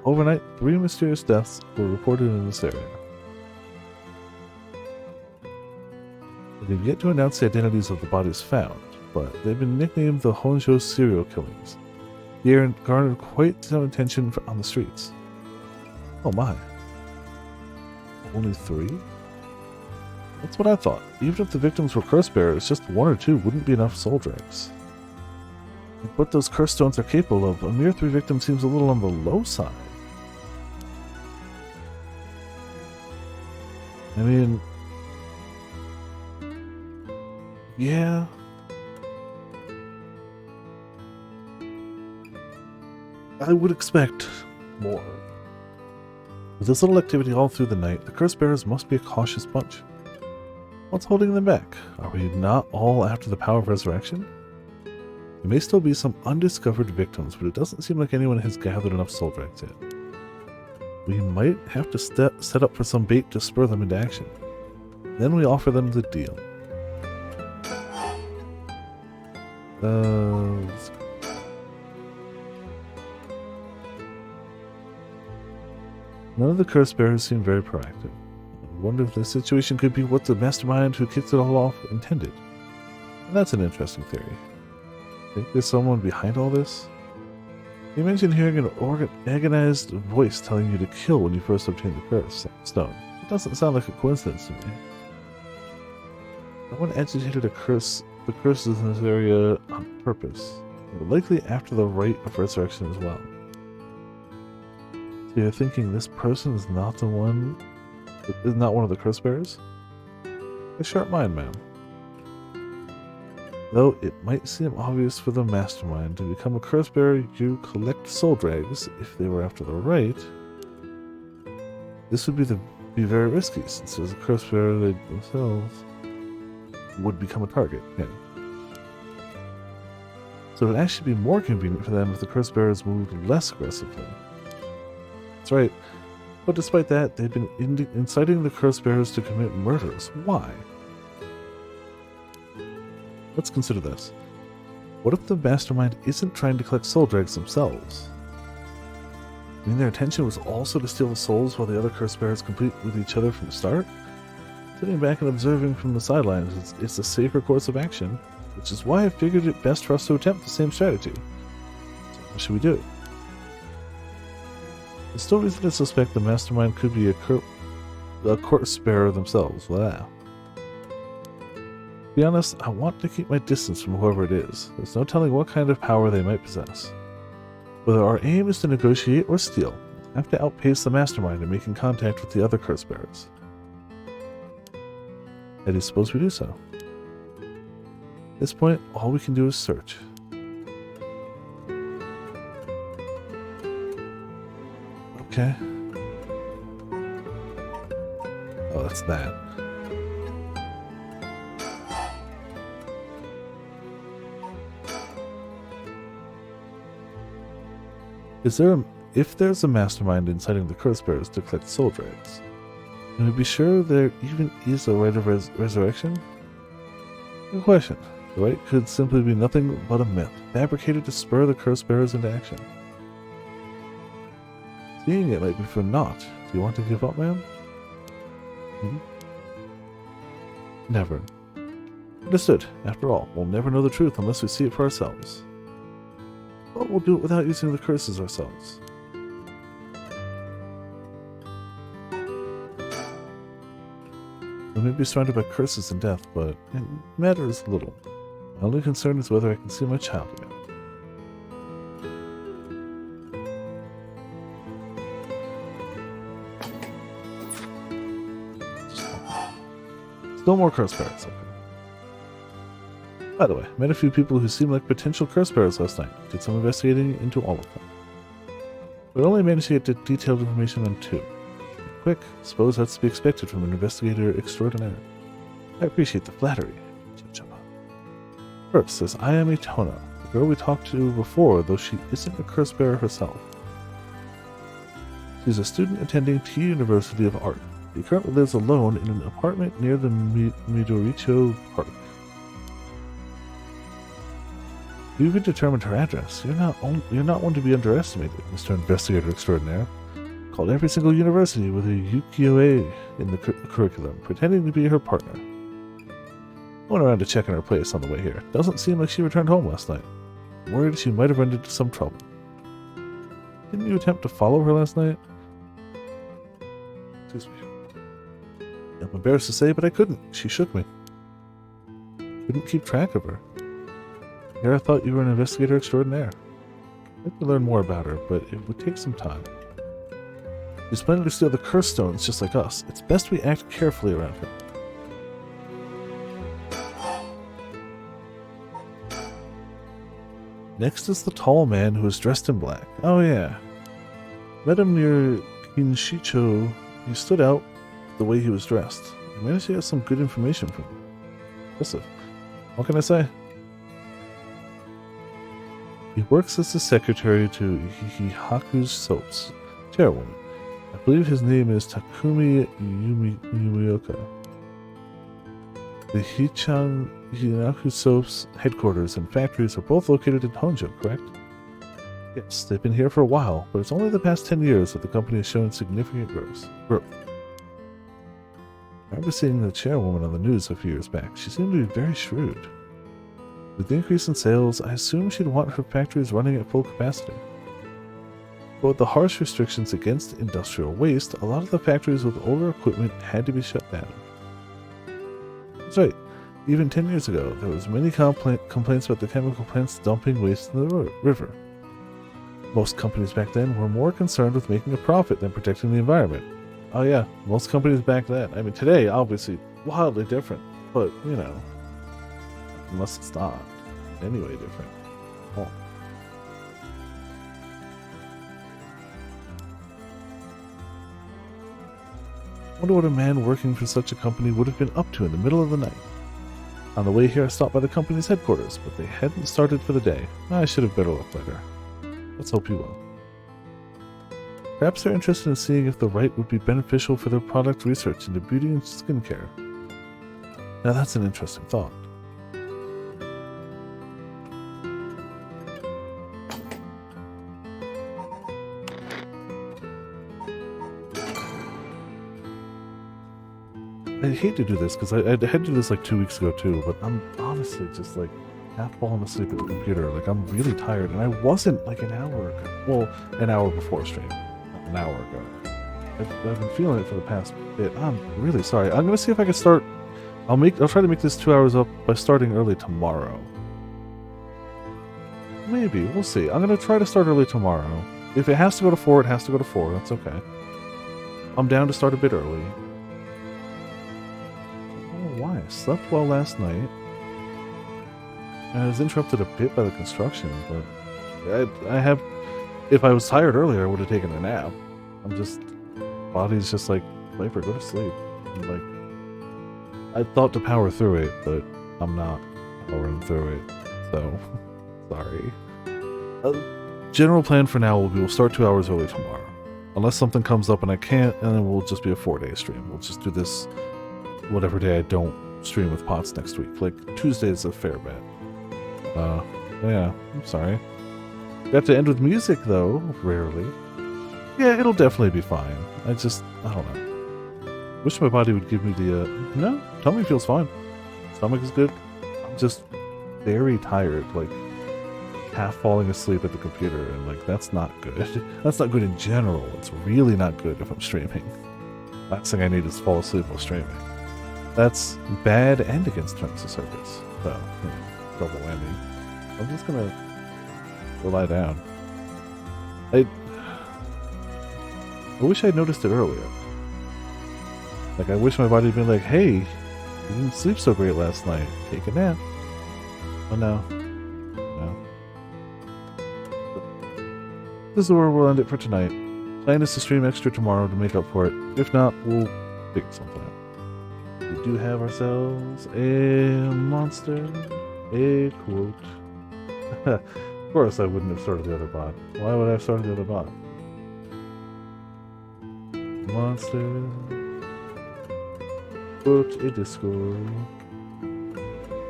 Overnight, 3 mysterious deaths were reported in this area. They've yet to announce the identities of the bodies found, but they've been nicknamed the Honjo serial killings. The area garnered quite some attention on the streets. Oh my. Only 3? That's what I thought. Even if the victims were curse bearers, just 1 or 2 wouldn't be enough soul dregs. Like what those curse stones are capable of, a mere 3 victims seems a little on the low side. I mean... yeah... I would expect more. With this little activity all through the night, the curse bearers must be a cautious bunch. What's holding them back? Are we not all after the power of resurrection? There may still be some undiscovered victims, but it doesn't seem like anyone has gathered enough soul dregs yet. We might have to set up for some bait to spur them into action. Then we offer them the deal. None of the curse bearers seem very proactive. I wonder if this situation could be what the mastermind who kicked it all off intended. And that's an interesting theory. Think there's someone behind all this? You mentioned hearing an agonized voice telling you to kill when you first obtained the curse stone. It doesn't sound like a coincidence to me. Someone agitated the curses in this area on purpose, likely after the rite of resurrection as well. So you're thinking this person is not one of the curse bearers? A sharp mind, ma'am. Though it might seem obvious for the mastermind to become a curse bearer, you collect soul dregs if they were after the rite. This would be very risky, since as a curse bearer they themselves would become a target. Yeah. So it would actually be more convenient for them if the curse bearers moved less aggressively. That's right. But despite that, they've been inciting the curse bearers to commit murders. Why? Let's consider this. What if the mastermind isn't trying to collect soul dregs themselves? I mean, their intention was also to steal the souls while the other curse bearers compete with each other from the start? Sitting back and observing from the sidelines is a safer course of action, which is why I figured it best for us to attempt the same strategy. So what should we do? There's still reason to suspect the mastermind could be a curse bearer themselves. Wow. To be honest, I want to keep my distance from whoever it is. There's no telling what kind of power they might possess. Whether our aim is to negotiate or steal, we'll have to outpace the mastermind in making contact with the other curse bearers. I do suppose we do so. At this point, all we can do is search. Okay. Oh, that's that. If there's a mastermind inciting the curse bearers to collect soul dregs, can we be sure there even is a rite of resurrection? Good question. The rite could simply be nothing but a myth, fabricated to spur the curse bearers into action. Seeing it might be for naught. Do you want to give up, ma'am? Never. Understood. After all, we'll never know the truth unless we see it for ourselves. But we'll do it without using the curses ourselves. We may be surrounded by curses and death, but it matters little. My only concern is whether I can see my child again. Still more curse bearers. Okay. By the way, met a few people who seemed like potential curse bearers last night. Did some investigating into all of them. But only managed to get detailed information on 2. Quick, suppose that's to be expected from an investigator extraordinaire. I appreciate the flattery. First, there's Ayami Tono, the girl we talked to before, though she isn't a curse bearer herself. She's a student attending T University of Art. She currently lives alone in an apartment near the Midoricho Park. You even determined her address. You're not one to be underestimated, Mr. Investigator Extraordinaire. Called every single university with a ukiyo-e in the curriculum, pretending to be her partner. I went around to check on her place on the way here. Doesn't seem like she returned home last night. I'm worried she might have run into some trouble. Didn't you attempt to follow her last night? Excuse me. I'm embarrassed to say, but I couldn't. She shook me. Couldn't keep track of her. Here I thought you were an investigator extraordinaire. I'd like to learn more about her, but it would take some time. She's planning to steal the curse stones just like us. It's best we act carefully around her. Next is the tall man who is dressed in black. Oh yeah. Met him near Kinshicho. He stood out the way he was dressed. I managed to get some good information from him. Impressive. What can I say? He works as the secretary to Hihaku's Soaps, chairwoman. I believe his name is Takumi Yumioka. The Hihaku Soaps headquarters and factories are both located in Honjo, correct? Yes, they've been here for a while, but it's only the past 10 years that the company has shown significant growth. I remember seeing the chairwoman on the news a few years back. She seemed to be very shrewd. With the increase in sales, I assume she'd want her factories running at full capacity. But with the harsh restrictions against industrial waste, a lot of the factories with older equipment had to be shut down. That's right. Even 10 years ago, there was many complaints about the chemical plants dumping waste in the river. Most companies back then were more concerned with making a profit than protecting the environment. Oh yeah, most companies back then. I mean, today, obviously, wildly different. But, you know, unless it's not anyway different. Oh. Wonder what a man working for such a company would have been up to in the middle of the night. On the way here, I stopped by the company's headquarters, but they hadn't started for the day. I should have better looked later. Let's hope you will. Perhaps they're interested in seeing if the right would be beneficial for their product research into beauty and skincare. Now that's an interesting thought. I hate to do this because I had to do this like 2 weeks ago too, but I'm honestly just like half falling asleep at the computer. Like I'm really tired, and I wasn't like an hour ago. Well, an hour before stream, not an hour ago. I've been feeling it for the past bit. I'm really sorry. I'm gonna see if I can start. I'll try to make this 2 hours up by starting early tomorrow. Maybe we'll see. I'm gonna try to start early tomorrow. If it has to go to 4, it has to go to 4. That's okay. I'm down to start a bit early. Why? I slept well last night. And I was interrupted a bit by the construction, but I have. If I was tired earlier, I would have taken a nap. I'm just. Body's just like, Viper, go to sleep. And like, I thought to power through it, but I'm not powering through it. So, sorry. General plan for now will be we'll start 2 hours early tomorrow. Unless something comes up and I can't, and then we'll just be a 4-day stream. We'll just do this whatever day I don't stream with Pots next week. Like, Tuesday is a fair bet. Yeah, I'm sorry. Got to end with music, though. Rarely. Yeah, it'll definitely be fine. I don't know. Wish my body would give me the, no, tummy feels fine. Stomach is good. I'm just very tired, like, half falling asleep at the computer, and, like, that's not good. That's not good in general. It's really not good if I'm streaming. Last thing I need is to fall asleep while streaming. That's bad and against terms of service. So, double whammy. I'm just gonna go lie down. I wish I'd noticed it earlier. Like, I wish my body had been like, hey, You didn't sleep so great last night. Take a nap. Oh no. No. This is where we'll end it for tonight. Plan is to stream extra tomorrow to make up for it. If not, we'll figure something out. We do have ourselves a monster. A quote. Of course I wouldn't have started the other bot. Why would I have started the other bot? Monster. Quote a Discord.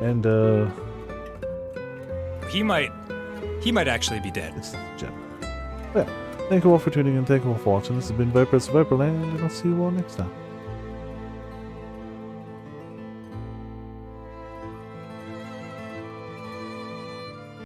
And He might actually be dead. it's general. Yeah. Thank you all for tuning in. Thank you all for watching. This has been Viper's Viperland, and I'll see you all next time.